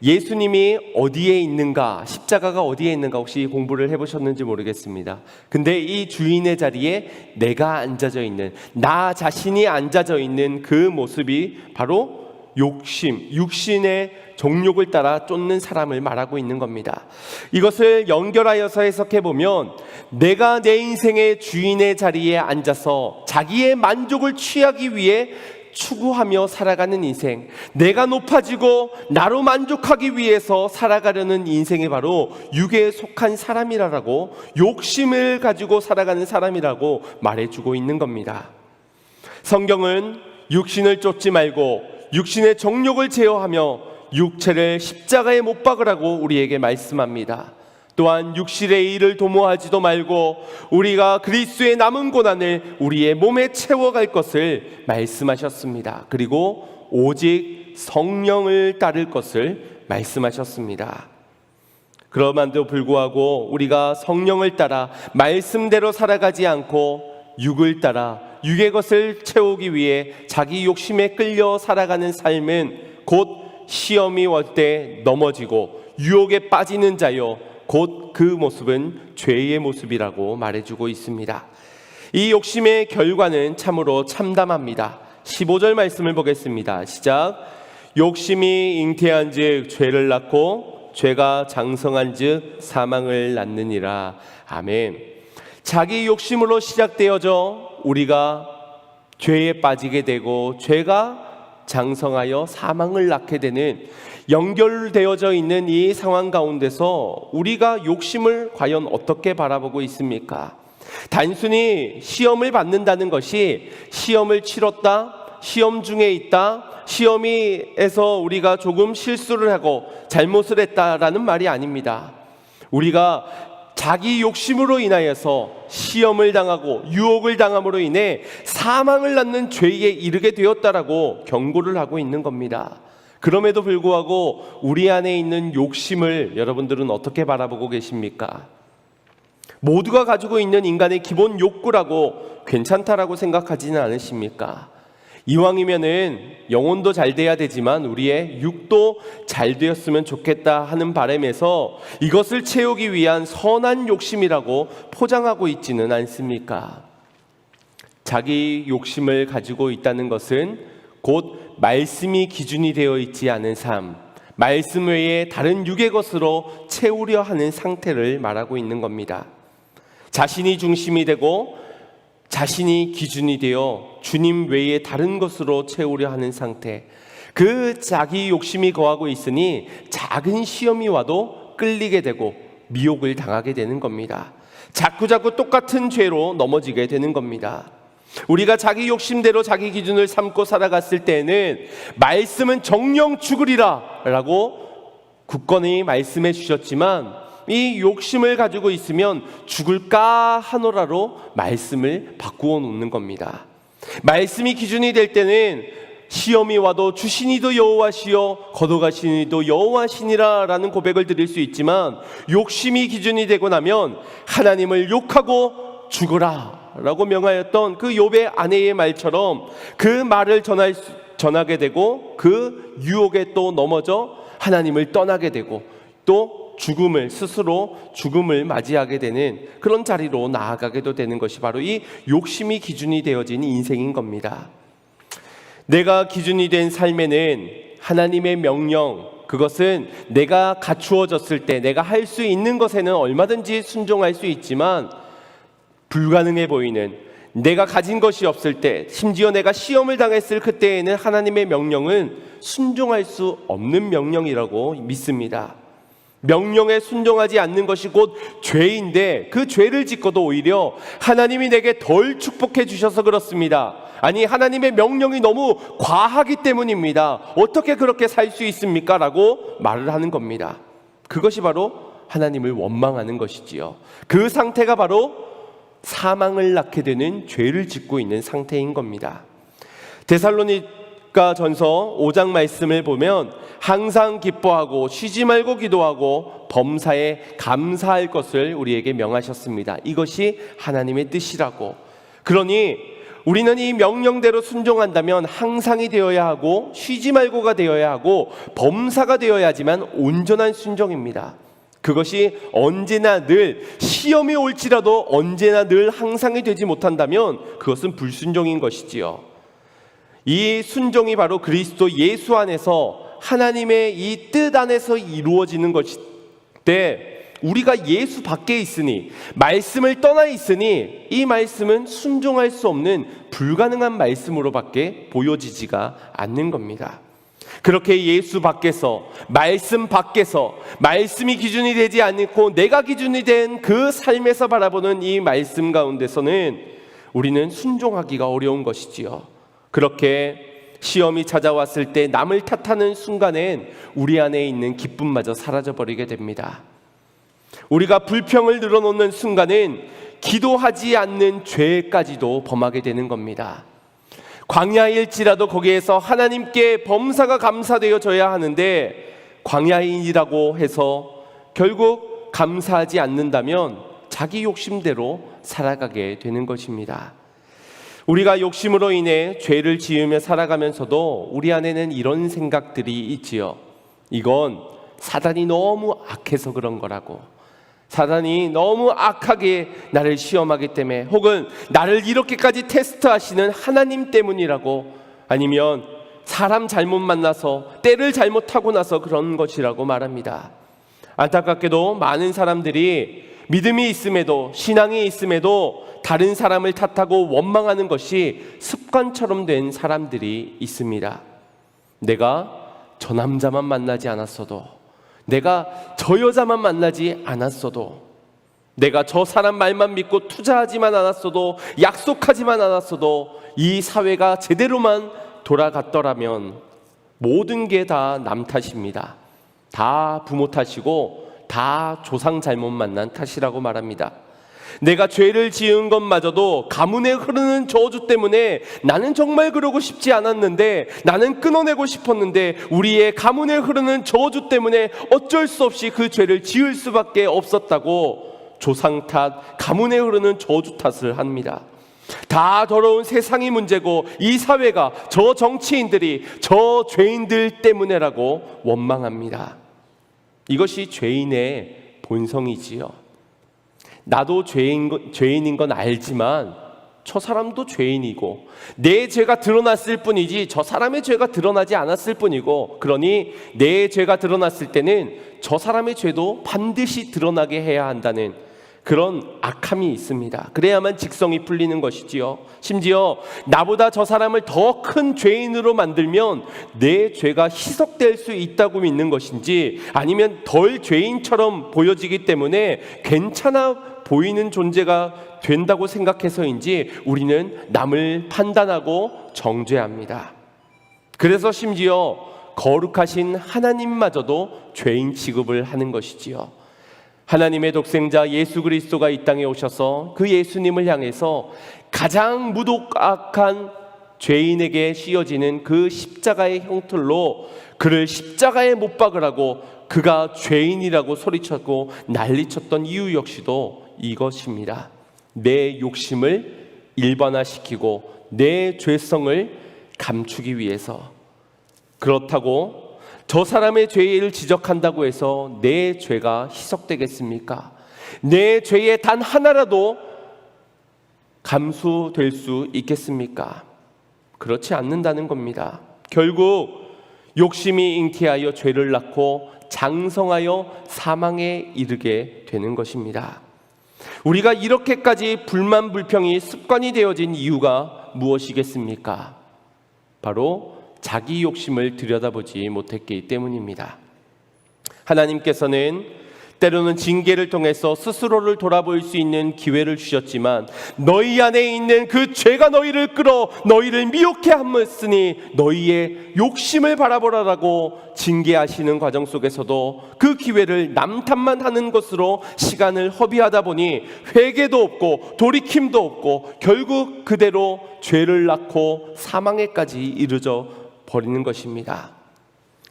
예수님이 어디에 있는가, 십자가가 어디에 있는가 혹시 공부를 해보셨는지 모르겠습니다. 근데 이 주인의 자리에 내가 앉아져 있는, 나 자신이 앉아져 있는 그 모습이 바로 육신의 정욕을 따라 쫓는 사람을 말하고 있는 겁니다. 이것을 연결하여서 해석해보면, 내가 내 인생의 주인의 자리에 앉아서 자기의 만족을 취하기 위해 추구하며 살아가는 인생, 내가 높아지고 나로 만족하기 위해서 살아가려는 인생이 바로 육에 속한 사람이라고, 욕심을 가지고 살아가는 사람이라고 말해주고 있는 겁니다. 성경은 육신을 쫓지 말고 육신의 정욕을 제어하며 육체를 십자가에 못 박으라고 우리에게 말씀합니다. 또한 육신의 일을 도모하지도 말고 우리가 그리스도의 남은 고난을 우리의 몸에 채워갈 것을 말씀하셨습니다. 그리고 오직 성령을 따를 것을 말씀하셨습니다. 그럼에도 불구하고 우리가 성령을 따라 말씀대로 살아가지 않고 육을 따라 육의 것을 채우기 위해 자기 욕심에 끌려 살아가는 삶은 곧 시험이 올 때 넘어지고 유혹에 빠지는 자요, 곧 그 모습은 죄의 모습이라고 말해주고 있습니다. 이 욕심의 결과는 참으로 참담합니다. 15절 말씀을 보겠습니다. 시작. 욕심이 잉태한 즉 죄를 낳고 죄가 장성한 즉 사망을 낳느니라. 아멘. 자기 욕심으로 시작되어져 우리가 죄에 빠지게 되고 죄가 장성하여 사망을 낳게 되는, 연결되어져 있는 이 상황 가운데서 우리가 욕심을 과연 어떻게 바라보고 있습니까? 단순히 시험을 받는다는 것이 시험을 치렀다, 시험 중에 있다, 시험에서 우리가 조금 실수를 하고 잘못을 했다라는 말이 아닙니다. 우리가 자기 욕심으로 인하여서 시험을 당하고 유혹을 당함으로 인해 사망을 낳는 죄에 이르게 되었다라고 경고를 하고 있는 겁니다. 그럼에도 불구하고 우리 안에 있는 욕심을 여러분들은 어떻게 바라보고 계십니까? 모두가 가지고 있는 인간의 기본 욕구라고 괜찮다라고 생각하지는 않으십니까? 이왕이면은 영혼도 잘 돼야 되지만 우리의 육도 잘 되었으면 좋겠다 하는 바람에서 이것을 채우기 위한 선한 욕심이라고 포장하고 있지는 않습니까? 자기 욕심을 가지고 있다는 것은 곧 말씀이 기준이 되어 있지 않은 삶, 말씀 외에 다른 육의 것으로 채우려 하는 상태를 말하고 있는 겁니다. 자신이 중심이 되고 자신이 기준이 되어 주님 외에 다른 것으로 채우려 하는 상태, 그 자기 욕심이 거하고 있으니 작은 시험이 와도 끌리게 되고 미혹을 당하게 되는 겁니다. 자꾸자꾸 똑같은 죄로 넘어지게 되는 겁니다. 우리가 자기 욕심대로 자기 기준을 삼고 살아갔을 때에는 말씀은 정령 죽으리라 라고 굳건히 말씀해 주셨지만, 이 욕심을 가지고 있으면 죽을까 하노라로 말씀을 바꾸어 놓는 겁니다. 말씀이 기준이 될 때는 시험이 와도 주시니도 여호와시여 거둬가시니도 여호와시니라 라는 고백을 드릴 수 있지만, 욕심이 기준이 되고 나면 하나님을 욕하고 죽으라 라고 명하였던 그 욥의 아내의 말처럼 그 말을 전하게 되고, 그 유혹에 또 넘어져 하나님을 떠나게 되고, 또 스스로 죽음을 맞이하게 되는 그런 자리로 나아가게도 되는 것이 바로 이 욕심이 기준이 되어진 인생인 겁니다. 내가 기준이 된 삶에는 하나님의 명령, 그것은 내가 갖추어졌을 때 내가 할 수 있는 것에는 얼마든지 순종할 수 있지만, 불가능해 보이는, 내가 가진 것이 없을 때, 심지어 내가 시험을 당했을 그때에는 하나님의 명령은 순종할 수 없는 명령이라고 믿습니다. 명령에 순종하지 않는 것이 곧 죄인데, 그 죄를 짓고도 오히려 하나님이 내게 덜 축복해 주셔서 그렇습니다. 아니, 하나님의 명령이 너무 과하기 때문입니다. 어떻게 그렇게 살 수 있습니까? 라고 말을 하는 겁니다. 그것이 바로 하나님을 원망하는 것이지요. 그 상태가 바로 사망을 낳게 되는 죄를 짓고 있는 상태인 겁니다. 데살로니가 전서 5장 말씀을 보면 항상 기뻐하고 쉬지 말고 기도하고 범사에 감사할 것을 우리에게 명하셨습니다. 이것이 하나님의 뜻이라고. 그러니 우리는 이 명령대로 순종한다면 항상이 되어야 하고 쉬지 말고가 되어야 하고 범사가 되어야지만 온전한 순종입니다. 그것이 언제나 늘, 시험이 올지라도 언제나 늘 항상이 되지 못한다면 그것은 불순종인 것이지요. 이 순종이 바로 그리스도 예수 안에서 하나님의 이 뜻 안에서 이루어지는 것인데, 우리가 예수 밖에 있으니, 말씀을 떠나 있으니 이 말씀은 순종할 수 없는 불가능한 말씀으로밖에 보여지지가 않는 겁니다. 그렇게 예수 밖에서, 말씀 밖에서, 말씀이 기준이 되지 않고 내가 기준이 된 그 삶에서 바라보는 이 말씀 가운데서는 우리는 순종하기가 어려운 것이지요. 그렇게 시험이 찾아왔을 때 남을 탓하는 순간엔 우리 안에 있는 기쁨마저 사라져버리게 됩니다. 우리가 불평을 늘어놓는 순간엔 기도하지 않는 죄까지도 범하게 되는 겁니다. 광야일지라도 거기에서 하나님께 범사가 감사되어져야 하는데, 광야인이라고 해서 결국 감사하지 않는다면 자기 욕심대로 살아가게 되는 것입니다. 우리가 욕심으로 인해 죄를 지으며 살아가면서도 우리 안에는 이런 생각들이 있지요. 이건 사단이 너무 악해서 그런 거라고, 사단이 너무 악하게 나를 시험하기 때문에, 혹은 나를 이렇게까지 테스트하시는 하나님 때문이라고, 아니면 사람 잘못 만나서 때를 잘못하고 나서 그런 것이라고 말합니다. 안타깝게도 많은 사람들이 믿음이 있음에도, 신앙이 있음에도 다른 사람을 탓하고 원망하는 것이 습관처럼 된 사람들이 있습니다. 내가 저 남자만 만나지 않았어도, 내가 저 여자만 만나지 않았어도, 내가 저 사람 말만 믿고 투자하지만 않았어도, 약속하지만 않았어도 이 사회가 제대로만 돌아갔더라면 모든 게 다 남 탓입니다. 다 부모 탓이고 다 조상 잘못 만난 탓이라고 말합니다. 내가 죄를 지은 것마저도 가문에 흐르는 저주 때문에, 나는 정말 그러고 싶지 않았는데, 나는 끊어내고 싶었는데 우리의 가문에 흐르는 저주 때문에 어쩔 수 없이 그 죄를 지을 수밖에 없었다고 조상 탓, 가문에 흐르는 저주 탓을 합니다. 다 더러운 세상이 문제고 이 사회가, 저 정치인들이, 저 죄인들 때문에라고 원망합니다. 이것이 죄인의 본성이지요. 나도 죄인인 건 알지만 저 사람도 죄인이고, 내 죄가 드러났을 뿐이지 저 사람의 죄가 드러나지 않았을 뿐이고, 그러니 내 죄가 드러났을 때는 저 사람의 죄도 반드시 드러나게 해야 한다는 그런 악함이 있습니다. 그래야만 직성이 풀리는 것이지요. 심지어 나보다 저 사람을 더 큰 죄인으로 만들면 내 죄가 희석될 수 있다고 믿는 것인지, 아니면 덜 죄인처럼 보여지기 때문에 괜찮아 보이는 존재가 된다고 생각해서인지 우리는 남을 판단하고 정죄합니다. 그래서 심지어 거룩하신 하나님마저도 죄인 취급을 하는 것이지요. 하나님의 독생자 예수 그리스도가 이 땅에 오셔서 그 예수님을 향해서 가장 무도악한 죄인에게 씌어지는 그 십자가의 형틀로 그를 십자가에 못 박으라고 그가 죄인이라고 소리쳤고 난리쳤던 이유 역시도 이것입니다. 내 욕심을 일반화시키고 내 죄성을 감추기 위해서. 그렇다고 저 사람의 죄를 지적한다고 해서 내 죄가 희석되겠습니까? 내 죄의 단 하나라도 감수될 수 있겠습니까? 그렇지 않는다는 겁니다. 결국 욕심이 잉태하여 죄를 낳고 장성하여 사망에 이르게 되는 것입니다. 우리가 이렇게까지 불만 불평이 습관이 되어진 이유가 무엇이겠습니까? 바로 자기 욕심을 들여다보지 못했기 때문입니다. 하나님께서는 때로는 징계를 통해서 스스로를 돌아볼 수 있는 기회를 주셨지만 너희 안에 있는 그 죄가 너희를 끌어 너희를 미혹해 함으니 너희의 욕심을 바라보라라고 징계하시는 과정 속에서도 그 기회를 남탓만 하는 것으로 시간을 허비하다 보니 회개도 없고 돌이킴도 없고 결국 그대로 죄를 낳고 사망에까지 이르져 버리는 것입니다.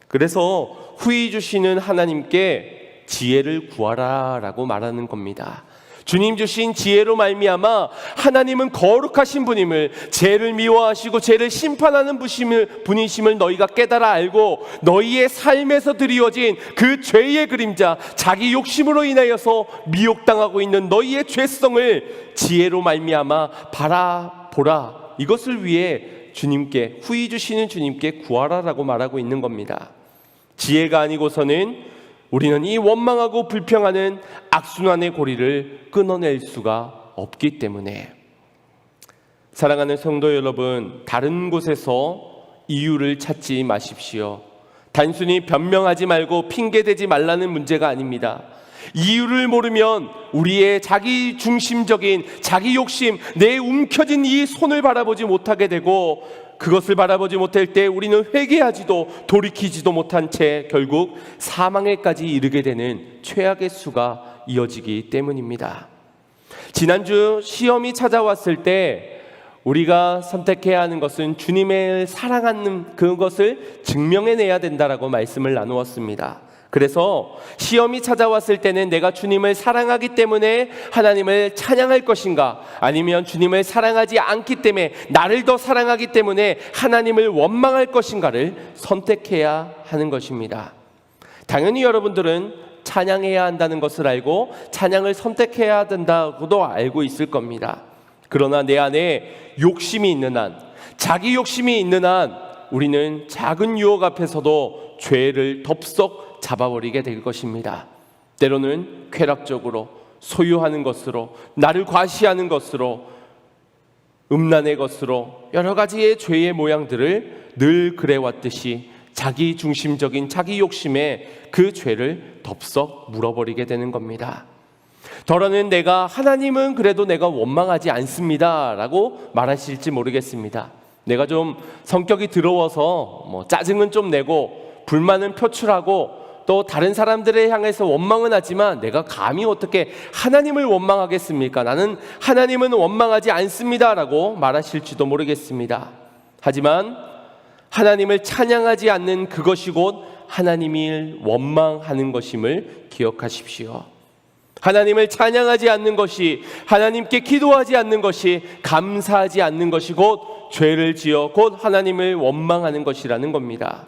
그래서 후히 주시는 하나님께 지혜를 구하라 라고 말하는 겁니다. 주님 주신 지혜로 말미암아 하나님은 거룩하신 분임을, 죄를 미워하시고 죄를 심판하는 분이심을 너희가 깨달아 알고 너희의 삶에서 드리워진 그 죄의 그림자, 자기 욕심으로 인하여서 미혹당하고 있는 너희의 죄성을 지혜로 말미암아 바라보라. 이것을 위해 주님께, 후히 주시는 주님께 구하라라고 말하고 있는 겁니다. 지혜가 아니고서는 우리는 이 원망하고 불평하는 악순환의 고리를 끊어낼 수가 없기 때문에. 사랑하는 성도 여러분, 다른 곳에서 이유를 찾지 마십시오. 단순히 변명하지 말고 핑계대지 말라는 문제가 아닙니다. 이유를 모르면 우리의 자기 중심적인 자기 욕심, 내 움켜진 이 손을 바라보지 못하게 되고, 그것을 바라보지 못할 때 우리는 회개하지도 돌이키지도 못한 채 결국 사망에까지 이르게 되는 최악의 수가 이어지기 때문입니다. 지난주 시험이 찾아왔을 때 우리가 선택해야 하는 것은 주님을 사랑하는 그것을 증명해내야 된다라고 말씀을 나누었습니다. 그래서 시험이 찾아왔을 때는 내가 주님을 사랑하기 때문에 하나님을 찬양할 것인가, 아니면 주님을 사랑하지 않기 때문에 나를 더 사랑하기 때문에 하나님을 원망할 것인가를 선택해야 하는 것입니다. 당연히 여러분들은 찬양해야 한다는 것을 알고 찬양을 선택해야 된다고도 알고 있을 겁니다. 그러나 내 안에 욕심이 있는 한, 자기 욕심이 있는 한 우리는 작은 유혹 앞에서도 죄를 덥석 잡아버리게 될 것입니다. 때로는 쾌락적으로, 소유하는 것으로, 나를 과시하는 것으로, 음란의 것으로 여러 가지의 죄의 모양들을 늘 그래왔듯이 자기 중심적인 자기 욕심에 그 죄를 덥석 물어버리게 되는 겁니다. 더러는 내가, 하나님은 그래도 내가 원망하지 않습니다 라고 말하실지 모르겠습니다. 내가 좀 성격이 더러워서 짜증은 좀 내고 불만은 표출하고 또 다른 사람들을 향해서 원망은 하지만 내가 감히 어떻게 하나님을 원망하겠습니까? 나는 하나님은 원망하지 않습니다 라고 말하실지도 모르겠습니다. 하지만 하나님을 찬양하지 않는 그것이 곧 하나님을 원망하는 것임을 기억하십시오. 하나님을 찬양하지 않는 것이, 하나님께 기도하지 않는 것이, 감사하지 않는 것이 곧 죄를 지어 곧 하나님을 원망하는 것이라는 겁니다.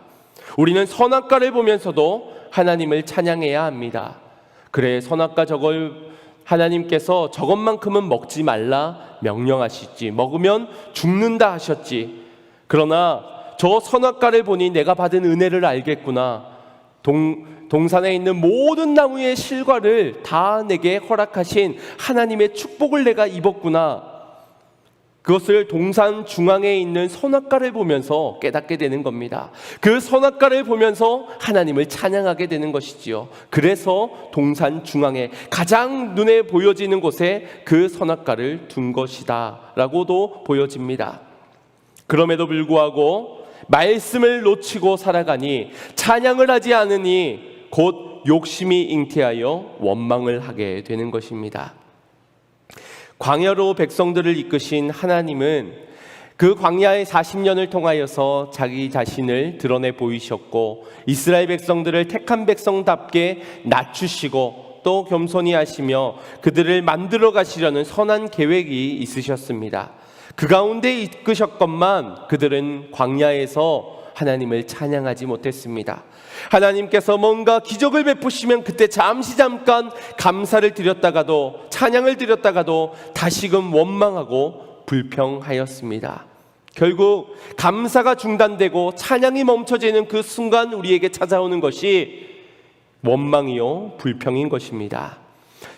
우리는 선악과를 보면서도 하나님을 찬양해야 합니다. 그래, 선악과 저걸 하나님께서 저것만큼은 먹지 말라 명령하시지, 먹으면 죽는다 하셨지. 그러나 저 선악과를 보니 내가 받은 은혜를 알겠구나. 동산에 있는 모든 나무의 실과를 다 내게 허락하신 하나님의 축복을 내가 입었구나. 그것을 동산 중앙에 있는 선악과를 보면서 깨닫게 되는 겁니다. 그 선악과를 보면서 하나님을 찬양하게 되는 것이지요. 그래서 동산 중앙에 가장 눈에 보여지는 곳에 그 선악과를 둔 것이다 라고도 보여집니다. 그럼에도 불구하고 말씀을 놓치고 살아가니 찬양을 하지 않으니 곧 욕심이 잉태하여 원망을 하게 되는 것입니다. 광야로 백성들을 이끄신 하나님은 그 광야의 40년을 통하여서 자기 자신을 드러내 보이셨고 이스라엘 백성들을 택한 백성답게 낮추시고 또 겸손히 하시며 그들을 만들어 가시려는 선한 계획이 있으셨습니다. 그 가운데 이끄셨건만 그들은 광야에서 하나님을 찬양하지 못했습니다. 하나님께서 뭔가 기적을 베푸시면 그때 잠깐 감사를 드렸다가도 찬양을 드렸다가도 다시금 원망하고 불평하였습니다. 결국 감사가 중단되고 찬양이 멈춰지는 그 순간 우리에게 찾아오는 것이 원망이요 불평인 것입니다.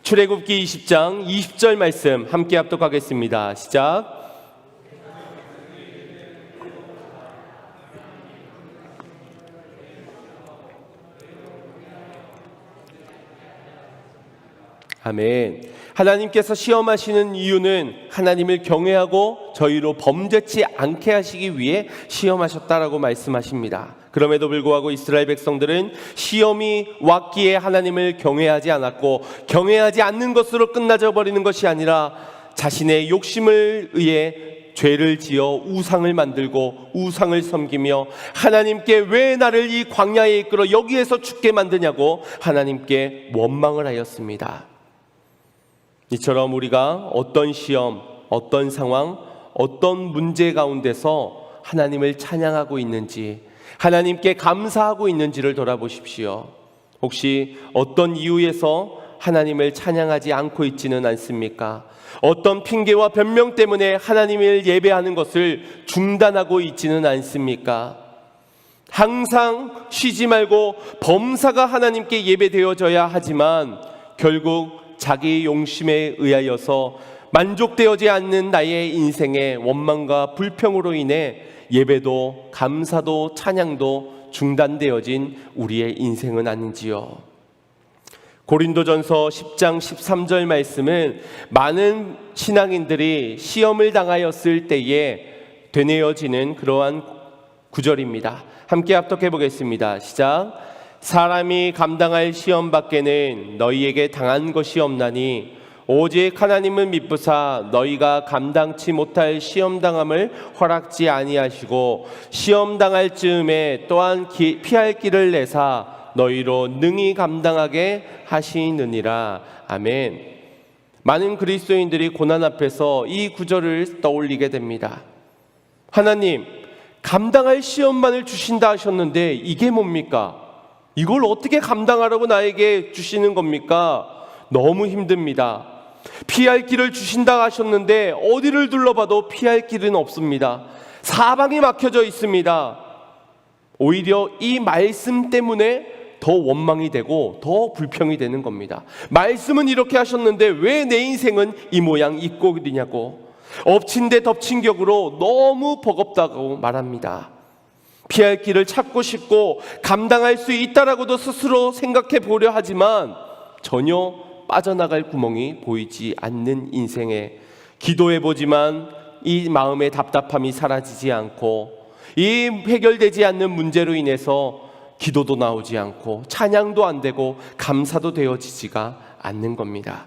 출애굽기 20장 20절 말씀 함께 합독하겠습니다. 시작. 아멘. 하나님께서 시험하시는 이유는 하나님을 경외하고 저희로 범죄치 않게 하시기 위해 시험하셨다라고 말씀하십니다. 그럼에도 불구하고 이스라엘 백성들은 시험이 왔기에 하나님을 경외하지 않았고 경외하지 않는 것으로 끝나져 버리는 것이 아니라 자신의 욕심을 의해 죄를 지어 우상을 만들고 우상을 섬기며 하나님께 왜 나를 이 광야에 이끌어 여기에서 죽게 만드냐고 하나님께 원망을 하였습니다. 이처럼 우리가 어떤 시험, 어떤 상황, 어떤 문제 가운데서 하나님을 찬양하고 있는지, 하나님께 감사하고 있는지를 돌아보십시오. 혹시 어떤 이유에서 하나님을 찬양하지 않고 있지는 않습니까? 어떤 핑계와 변명 때문에 하나님을 예배하는 것을 중단하고 있지는 않습니까? 항상 쉬지 말고 범사가 하나님께 예배되어져야 하지만 결국 자기 용심에 의하여서 만족되어지 않는 나의 인생의 원망과 불평으로 인해 예배도 감사도 찬양도 중단되어진 우리의 인생은 아닌지요. 고린도전서 10장 13절 말씀은 많은 신앙인들이 시험을 당하였을 때에 되뇌어지는 그러한 구절입니다. 함께 합독해 보겠습니다. 시작. 사람이 감당할 시험 밖에는 너희에게 당한 것이 없나니 오직 하나님은 미쁘사 너희가 감당치 못할 시험 당함을 허락지 아니하시고 시험 당할 즈음에 또한 피할 길을 내사 너희로 능히 감당하게 하시느니라. 아멘. 많은 그리스도인들이 고난 앞에서 이 구절을 떠올리게 됩니다. 하나님, 감당할 시험만을 주신다 하셨는데 이게 뭡니까? 이걸 어떻게 감당하라고 나에게 주시는 겁니까? 너무 힘듭니다. 피할 길을 주신다 하셨는데 어디를 둘러봐도 피할 길은 없습니다. 사방이 막혀져 있습니다. 오히려 이 말씀 때문에 더 원망이 되고 더 불평이 되는 겁니다. 말씀은 이렇게 하셨는데 왜 내 인생은 이 모양 이 꼴이냐고 엎친 데 덮친 격으로 너무 버겁다고 말합니다. 피할 길을 찾고 싶고 감당할 수 있다라고도 스스로 생각해 보려 하지만 전혀 빠져나갈 구멍이 보이지 않는 인생에 기도해 보지만 이 마음의 답답함이 사라지지 않고 이 해결되지 않는 문제로 인해서 기도도 나오지 않고 찬양도 안 되고 감사도 되어지지가 않는 겁니다.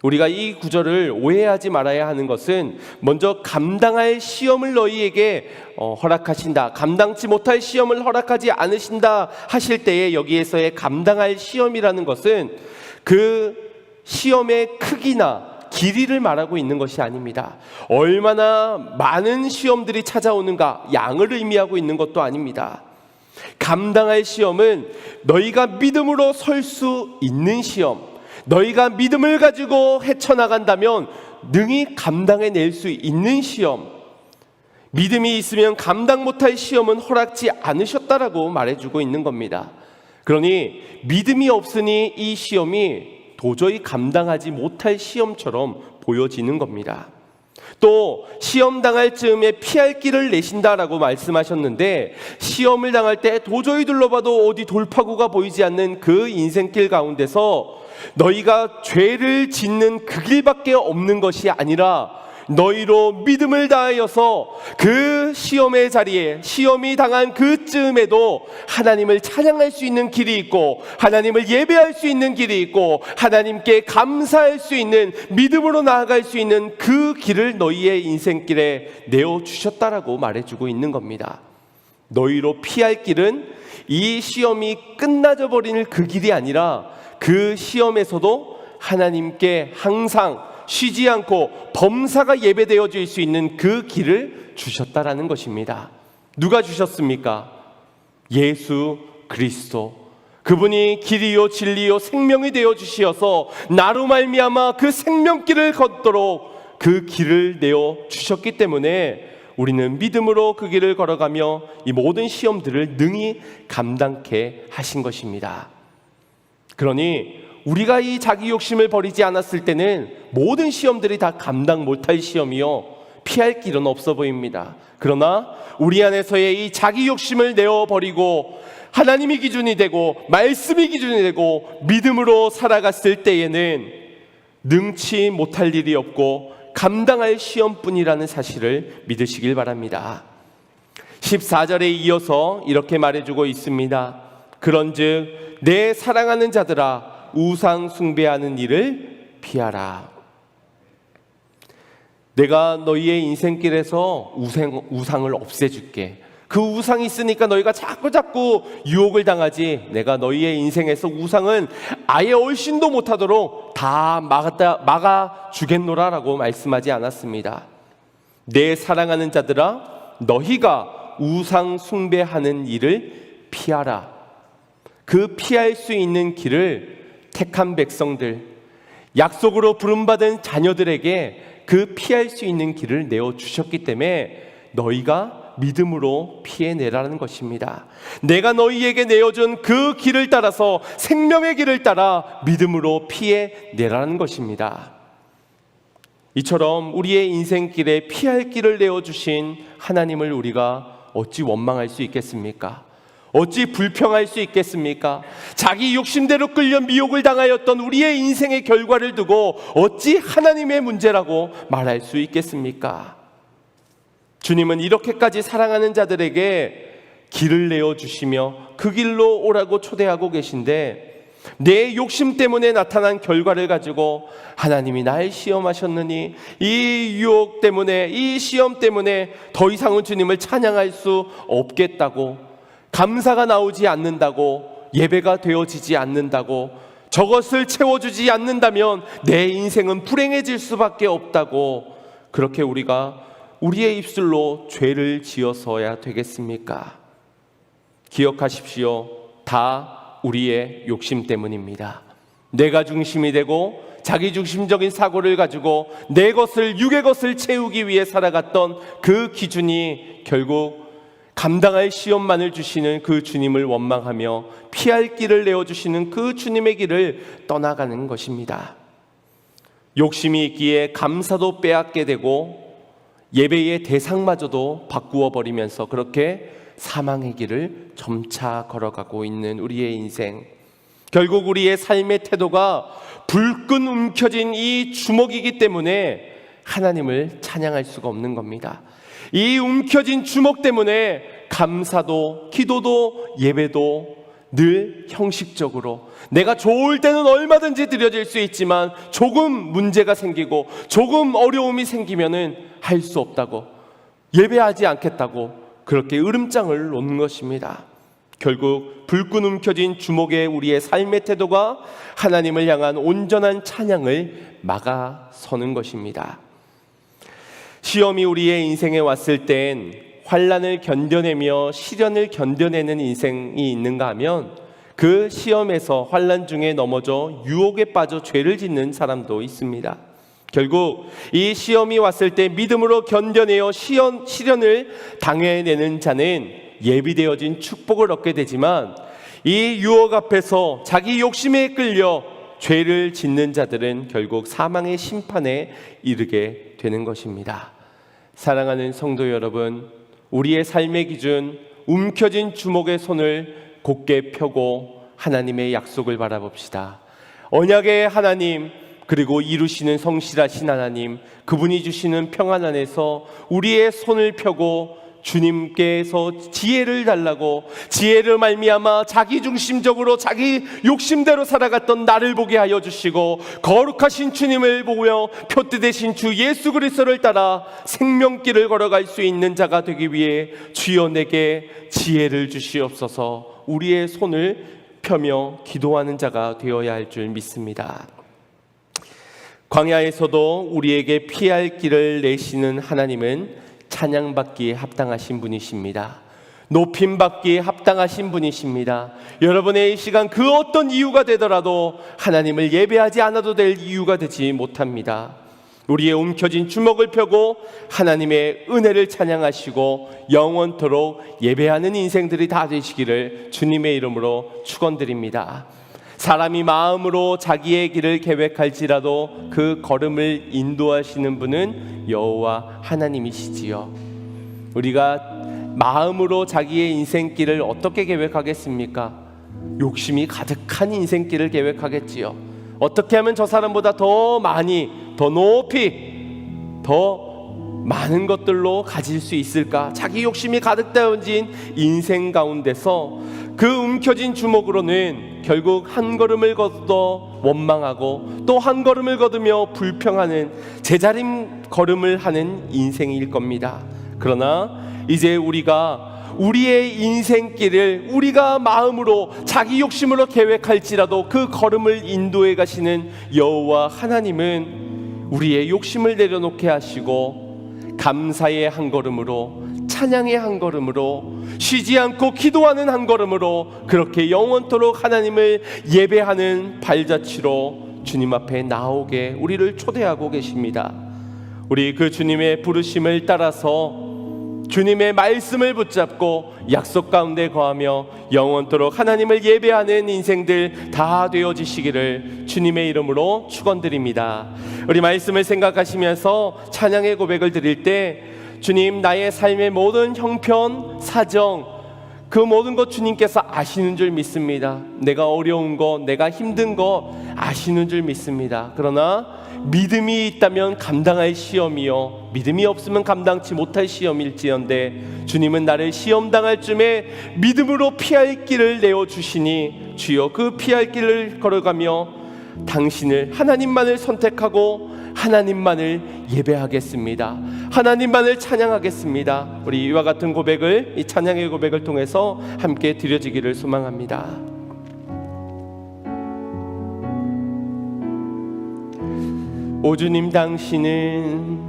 우리가 이 구절을 오해하지 말아야 하는 것은 먼저 감당할 시험을 너희에게 허락하신다, 감당치 못할 시험을 허락하지 않으신다 하실 때에 여기에서의 감당할 시험이라는 것은 그 시험의 크기나 길이를 말하고 있는 것이 아닙니다. 얼마나 많은 시험들이 찾아오는가 양을 의미하고 있는 것도 아닙니다. 감당할 시험은 너희가 믿음으로 설 수 있는 시험, 너희가 믿음을 가지고 헤쳐나간다면 능히 감당해낼 수 있는 시험, 믿음이 있으면 감당 못할 시험은 허락지 않으셨다라고 말해주고 있는 겁니다. 그러니 믿음이 없으니 이 시험이 도저히 감당하지 못할 시험처럼 보여지는 겁니다. 또 시험 당할 즈음에 피할 길을 내신다라고 말씀하셨는데, 시험을 당할 때 도저히 둘러봐도 어디 돌파구가 보이지 않는 그 인생길 가운데서 너희가 죄를 짓는 그 길밖에 없는 것이 아니라 너희로 믿음을 다하여서 그 시험의 자리에, 시험이 당한 그 즈음에도 하나님을 찬양할 수 있는 길이 있고, 하나님을 예배할 수 있는 길이 있고, 하나님께 감사할 수 있는, 믿음으로 나아갈 수 있는 그 길을 너희의 인생길에 내어주셨다라고 말해주고 있는 겁니다. 너희로 피할 길은 이 시험이 끝나져 버리는 그 길이 아니라 그 시험에서도 하나님께 항상 쉬지 않고 범사가 예배되어질 수 있는 그 길을 주셨다라는 것입니다. 누가 주셨습니까? 예수 그리스도. 그분이 길이요 진리요 생명이 되어 주시어서 나로 말미암아 그 생명길을 걷도록 그 길을 내어 주셨기 때문에 우리는 믿음으로 그 길을 걸어가며 이 모든 시험들을 능히 감당케 하신 것입니다. 그러니 우리가 이 자기 욕심을 버리지 않았을 때는 모든 시험들이 다 감당 못할 시험이요, 피할 길은 없어 보입니다. 그러나 우리 안에서의 이 자기 욕심을 내어버리고 하나님이 기준이 되고 말씀이 기준이 되고 믿음으로 살아갔을 때에는 능치 못할 일이 없고 감당할 시험뿐이라는 사실을 믿으시길 바랍니다. 14절에 이어서 이렇게 말해주고 있습니다. 그런즉 내 사랑하는 자들아, 우상 숭배하는 일을 피하라. 내가 너희의 인생길에서 우상을 없애줄게. 그 우상이 있으니까 너희가 자꾸 유혹을 당하지, 내가 너희의 인생에서 우상은 아예 얼씬도 못하도록 다 막아주겠노라 라고 말씀하지 않았습니다. 내 사랑하는 자들아, 너희가 우상 숭배하는 일을 피하라. 그 피할 수 있는 길을 택한 백성들, 약속으로 부름받은 자녀들에게 그 피할 수 있는 길을 내어주셨기 때문에 너희가 믿음으로 피해내라는 것입니다. 내가 너희에게 내어준 그 길을 따라서, 생명의 길을 따라 믿음으로 피해내라는 것입니다. 이처럼 우리의 인생길에 피할 길을 내어주신 하나님을 우리가 어찌 원망할 수 있겠습니까? 어찌 불평할 수 있겠습니까? 자기 욕심대로 끌려 미혹을 당하였던 우리의 인생의 결과를 두고 어찌 하나님의 문제라고 말할 수 있겠습니까? 주님은 이렇게까지 사랑하는 자들에게 길을 내어주시며 그 길로 오라고 초대하고 계신데, 내 욕심 때문에 나타난 결과를 가지고 하나님이 날 시험하셨느니 이 유혹 때문에, 이 시험 때문에 더 이상은 주님을 찬양할 수 없겠다고, 감사가 나오지 않는다고, 예배가 되어지지 않는다고, 저것을 채워주지 않는다면 내 인생은 불행해질 수밖에 없다고, 그렇게 우리가 우리의 입술로 죄를 지어서야 되겠습니까? 기억하십시오. 다 우리의 욕심 때문입니다. 내가 중심이 되고 자기중심적인 사고를 가지고 내 것을, 육의 것을 채우기 위해 살아갔던 그 기준이 결국 감당할 시험만을 주시는 그 주님을 원망하며 피할 길을 내어주시는 그 주님의 길을 떠나가는 것입니다. 욕심이 있기에 감사도 빼앗게 되고 예배의 대상마저도 바꾸어 버리면서 그렇게 사망의 길을 점차 걸어가고 있는 우리의 인생, 결국 우리의 삶의 태도가 불끈 움켜진 이 주먹이기 때문에 하나님을 찬양할 수가 없는 겁니다. 이 움켜진 주먹 때문에 감사도, 기도도, 예배도 늘 형식적으로, 내가 좋을 때는 얼마든지 드려질 수 있지만 조금 문제가 생기고 조금 어려움이 생기면은 할 수 없다고, 예배하지 않겠다고 그렇게 으름장을 놓는 것입니다. 결국 불끈 움켜진 주먹의 우리의 삶의 태도가 하나님을 향한 온전한 찬양을 막아서는 것입니다. 시험이 우리의 인생에 왔을 땐 환난을 견뎌내며 시련을 견뎌내는 인생이 있는가 하면 그 시험에서 환난 중에 넘어져 유혹에 빠져 죄를 짓는 사람도 있습니다. 결국 이 시험이 왔을 때 믿음으로 견뎌내어 시련을 당해내는 자는 예비되어진 축복을 얻게 되지만, 이 유혹 앞에서 자기 욕심에 끌려 죄를 짓는 자들은 결국 사망의 심판에 이르게 되는 것입니다. 사랑하는 성도 여러분, 우리의 삶의 기준, 움켜진 주먹의 손을 곧게 펴고 하나님의 약속을 바라봅시다. 언약의 하나님, 그리고 이루시는 성실하신 하나님, 그분이 주시는 평안 안에서 우리의 손을 펴고 주님께서 지혜를 달라고, 지혜를 말미암아 자기중심적으로 자기 욕심대로 살아갔던 나를 보게 하여 주시고, 거룩하신 주님을 보며 표대 되신 주 예수 그리스도를 따라 생명길을 걸어갈 수 있는 자가 되기 위해 주여 내게 지혜를 주시옵소서. 우리의 손을 펴며 기도하는 자가 되어야 할 줄 믿습니다. 광야에서도 우리에게 피할 길을 내시는 하나님은 찬양받기에 합당하신 분이십니다. 높임받기에 합당하신 분이십니다. 여러분의 이 시간 그 어떤 이유가 되더라도 하나님을 예배하지 않아도 될 이유가 되지 못합니다. 우리의 움켜진 주먹을 펴고 하나님의 은혜를 찬양하시고 영원토록 예배하는 인생들이 다 되시기를 주님의 이름으로 축원드립니다. 사람이 마음으로 자기의 길을 계획할지라도 그 걸음을 인도하시는 분은 여호와 하나님이시지요. 우리가 마음으로 자기의 인생길을 어떻게 계획하겠습니까? 욕심이 가득한 인생길을 계획하겠지요. 어떻게 하면 저 사람보다 더 많이, 더 높이, 더 많은 것들로 가질 수 있을까? 자기 욕심이 가득 담긴 인생 가운데서 그 움켜진 주먹으로는 결국 한 걸음을 걷어 원망하고 또 한 걸음을 걷으며 불평하는 제자림 걸음을 하는 인생일 겁니다. 그러나 이제 우리가 우리의 인생길을 우리가 마음으로 자기 욕심으로 계획할지라도 그 걸음을 인도해 가시는 여호와 하나님은 우리의 욕심을 내려놓게 하시고 감사의 한 걸음으로, 찬양의 한 걸음으로, 쉬지 않고 기도하는 한 걸음으로 그렇게 영원토록 하나님을 예배하는 발자취로 주님 앞에 나오게 우리를 초대하고 계십니다. 우리 그 주님의 부르심을 따라서 주님의 말씀을 붙잡고 약속 가운데 거하며 영원토록 하나님을 예배하는 인생들 다 되어지시기를 주님의 이름으로 축원드립니다. 우리 말씀을 생각하시면서 찬양의 고백을 드릴 때 주님, 나의 삶의 모든 형편, 사정, 그 모든 것 주님께서 아시는 줄 믿습니다. 내가 어려운 거, 내가 힘든 거 아시는 줄 믿습니다. 그러나 믿음이 있다면 감당할 시험이요, 믿음이 없으면 감당치 못할 시험일지언데 주님은 나를 시험당할 쯤에 믿음으로 피할 길을 내어주시니 주여 그 피할 길을 걸어가며 당신을, 하나님만을 선택하고 하나님만을 예배하겠습니다. 하나님만을 찬양하겠습니다. 우리 이와 같은 고백을, 이 찬양의 고백을 통해서 함께 드려지기를 소망합니다. 오 주님 당신은,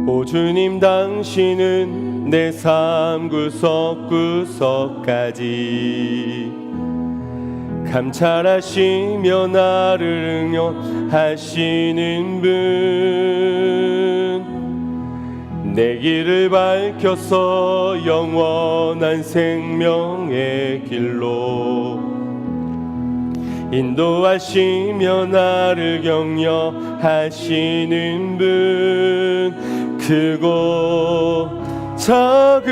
오 주님 당신은 내 삶 구석구석까지 감찰하시며 나를 응용하시는 분, 내 길을 밝혀서 영원한 생명의 길로 인도하시며 나를 격려하시는 분, 크고 작은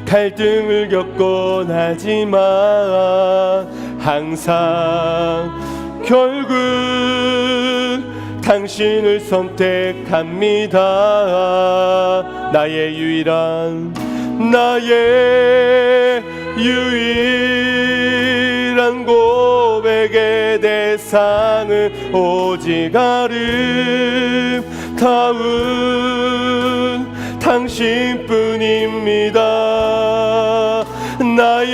갈등을 겪곤 하지만 항상 결국 당신을 선택합니다. 나의 유일한 고백의 대상은 오직 아름다운 당신뿐입니다. 나의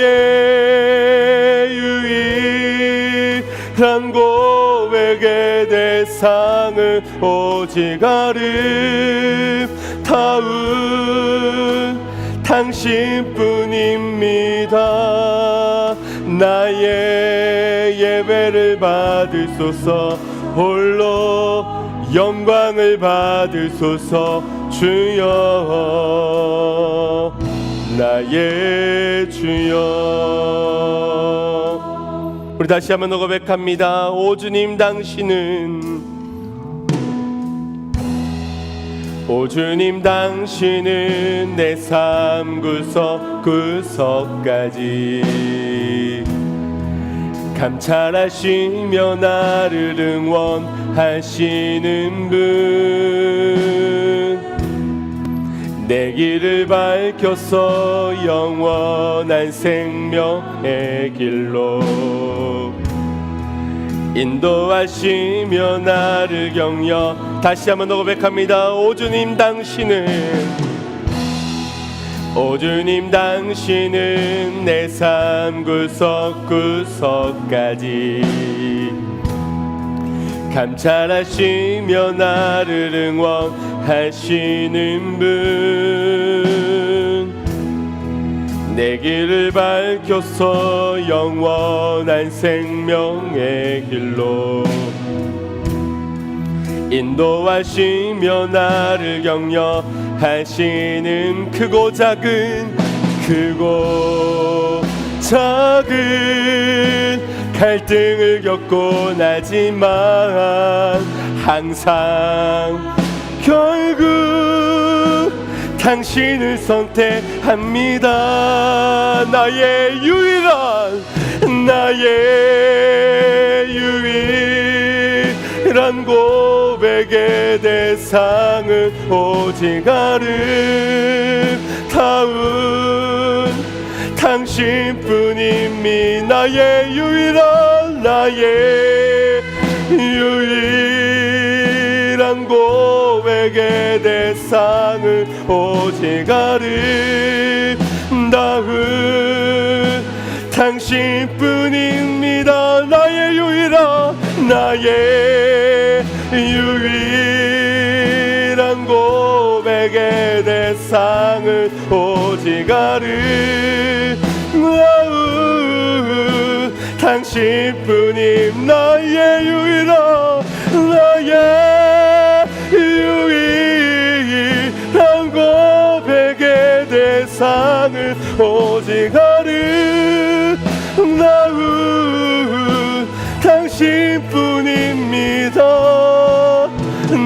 유일한 고백의 대상은 오직 아름다운 당신뿐입니다. 나의 예배를 받으소서, 홀로 영광을 받으소서. 주여, 나의 주여. 우리 다시 한번 고백합니다. 오 주님 당신은, 오 주님 당신은 내 삶 구석구석까지 감찰하시며 나를 응원하시는 분, 내 길을 밝혀서 영원한 생명의 길로 인도하시며 나를 격려. 다시 한번 더 고백합니다. 오 주님 당신은 내 삶 구석구석까지 감찰하시며 나를 응원하시는 분, 내 길을 밝혀서 영원한 생명의 길로 인도하시며 나를 격려하시는 크고 작은 갈등을 겪고 나지만 항상 결국 당신을 선택합니다. 나의 유일한 고백의 대상은 오직 아름다운 당신뿐입니다. 나의 유일한 고백의 대상은 오직 아름다운 당신뿐입니다. 나의 유일한 고백의 대상은 오직 아름다운 당신뿐임. 나의 유일한 고백의 대상은 오직 아름다운 당신뿐입니다.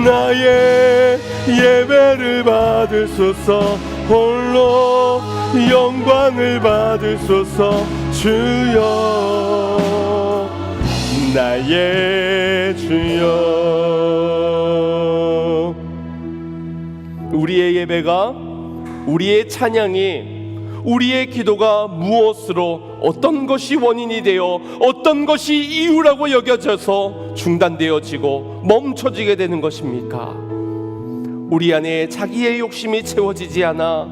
나의 예배를 받으소서, 홀로 영광을 받으소서. 주여, 나의 주여. 우리의 예배가, 우리의 찬양이, 우리의 기도가 무엇으로, 어떤 것이 원인이 되어 어떤 것이 이유라고 여겨져서 중단되어지고 멈춰지게 되는 것입니까? 우리 안에 자기의 욕심이 채워지지 않아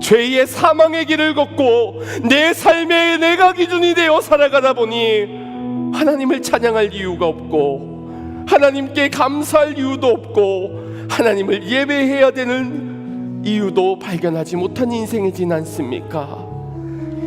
죄의 사망의 길을 걷고 내 삶에 내가 기준이 되어 살아가다 보니 하나님을 찬양할 이유가 없고 하나님께 감사할 이유도 없고 하나님을 예배해야 되는 이유도 발견하지 못한 인생이진 않습니까?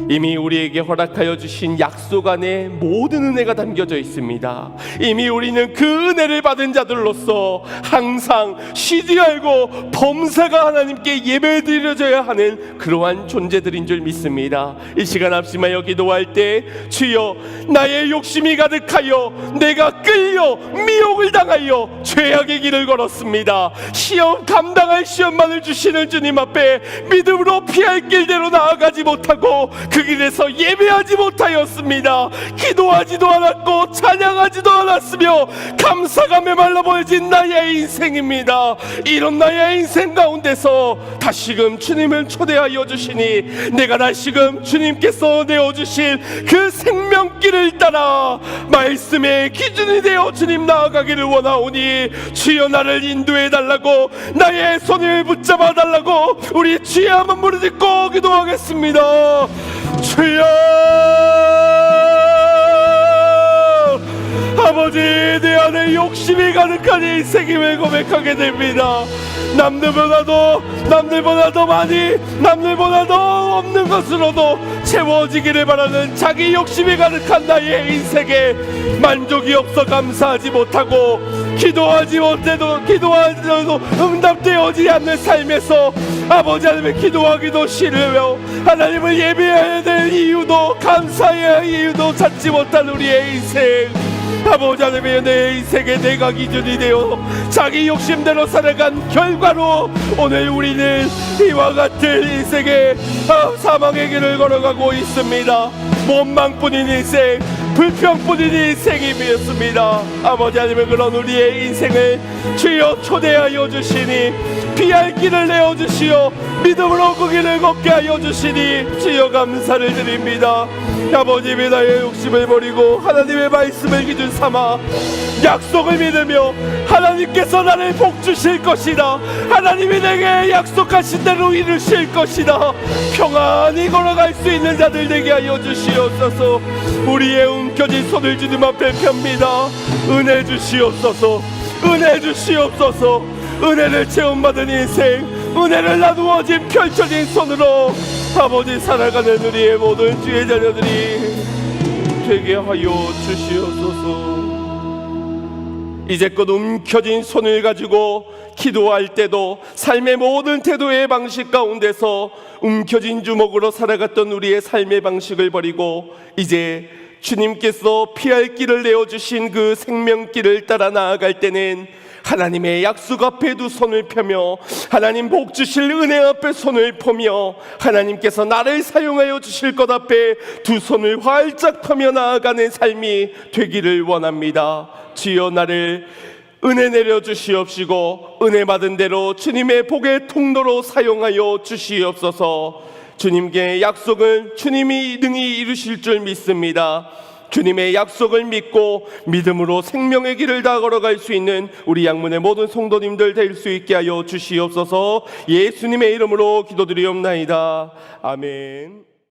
이미 우리에게 허락하여 주신 약속 안에 모든 은혜가 담겨져 있습니다. 이미 우리는 그 은혜를 받은 자들로서 항상 쉬지 말고 범사가 하나님께 예배드려져야 하는 그러한 존재들인 줄 믿습니다. 이 시간 합심하여 기도할 때, 주여, 나의 욕심이 가득하여 내가 끌려 미혹을 당하여 죄악의 길을 걸었습니다. 시험 감당할 시험만을 주시는 주님 앞에 믿음으로 피할 길대로 나아가지 못하고 그 길에서 예배하지 못하였습니다. 기도하지도 않았고 찬양하지도 않았으며 감사가 메말라 보여진 나의 인생입니다. 이런 나의 인생 가운데서 다시금 주님을 초대하여 주시니 내가 다시금 주님께서 내어주실 그 생명길을 따라 말씀의 기준이 되어 주님 나아가기를 원하오니, 주여 나를 인도해 달라고, 나의 손을 붙잡아 달라고 우리 주의 한번 무릎 꿇고 기도하겠습니다. 주여, 아버지, 내 안에 욕심이 가득한 인생임을 고백하게 됩니다. 남들보다도 많이, 남들보다도 없는 것으로도 채워지기를 바라는 자기 욕심이 가득한 나의 인생에 만족이 없어 감사하지 못하고 기도하지도 응답되어지지 않는 삶에서 아버지 하나님의 기도하기도 싫으며 하나님을 예배해야 될 이유도 감사해야 할 이유도 찾지 못한 우리의 인생, 아버지 하나님의 내 인생의 내가 기준이 되어 자기 욕심대로 살아간 결과로 오늘 우리는 이와 같은 인생의 사망의 길을 걸어가고 있습니다. 원망뿐인 인생, 불평뿐인 인생이었습니다. 아버지 하나님은 그런 우리의 인생을 주여 초대하여 주시니 피할 길을 내어주시어 믿음으로 그 길을 걷게 하여 주시니 주여 감사를 드립니다. 아버지의 나의 욕심을 버리고 하나님의 말씀을 기준 삼아 약속을 믿으며 하나님께서 나를 복주실 것이다, 하나님이 내게 약속하신 대로 이루실 것이다, 평안히 걸어갈 수 있는 자들 되게 하여 주시옵소서. 우리의 움켜진 손을 주님 앞에 펴니다. 은혜 주시옵소서, 은혜 주시옵소서. 은혜를 체험받은 인생, 은혜를 나누어진 펼쳐진 손으로 아버지 살아가는 우리의 모든 주의 자녀들이 되게 하여 주시옵소서. 이제껏 움켜진 손을 가지고 기도할 때도 삶의 모든 태도의 방식 가운데서 움켜진 주먹으로 살아갔던 우리의 삶의 방식을 버리고 이제 주님께서 피할 길을 내어주신 그 생명길을 따라 나아갈 때는 하나님의 약속 앞에 두 손을 펴며 하나님 복 주실 은혜 앞에 손을 펴며 하나님께서 나를 사용하여 주실 것 앞에 두 손을 활짝 펴며 나아가는 삶이 되기를 원합니다. 주여 나를 은혜 내려 주시옵시고 은혜 받은 대로 주님의 복의 통로로 사용하여 주시옵소서. 주님께 약속은 주님이 능히 이루실 줄 믿습니다. 주님의 약속을 믿고 믿음으로 생명의 길을 다 걸어갈 수 있는 우리 양문의 모든 성도님들 될 수 있게 하여 주시옵소서. 예수님의 이름으로 기도드리옵나이다. 아멘.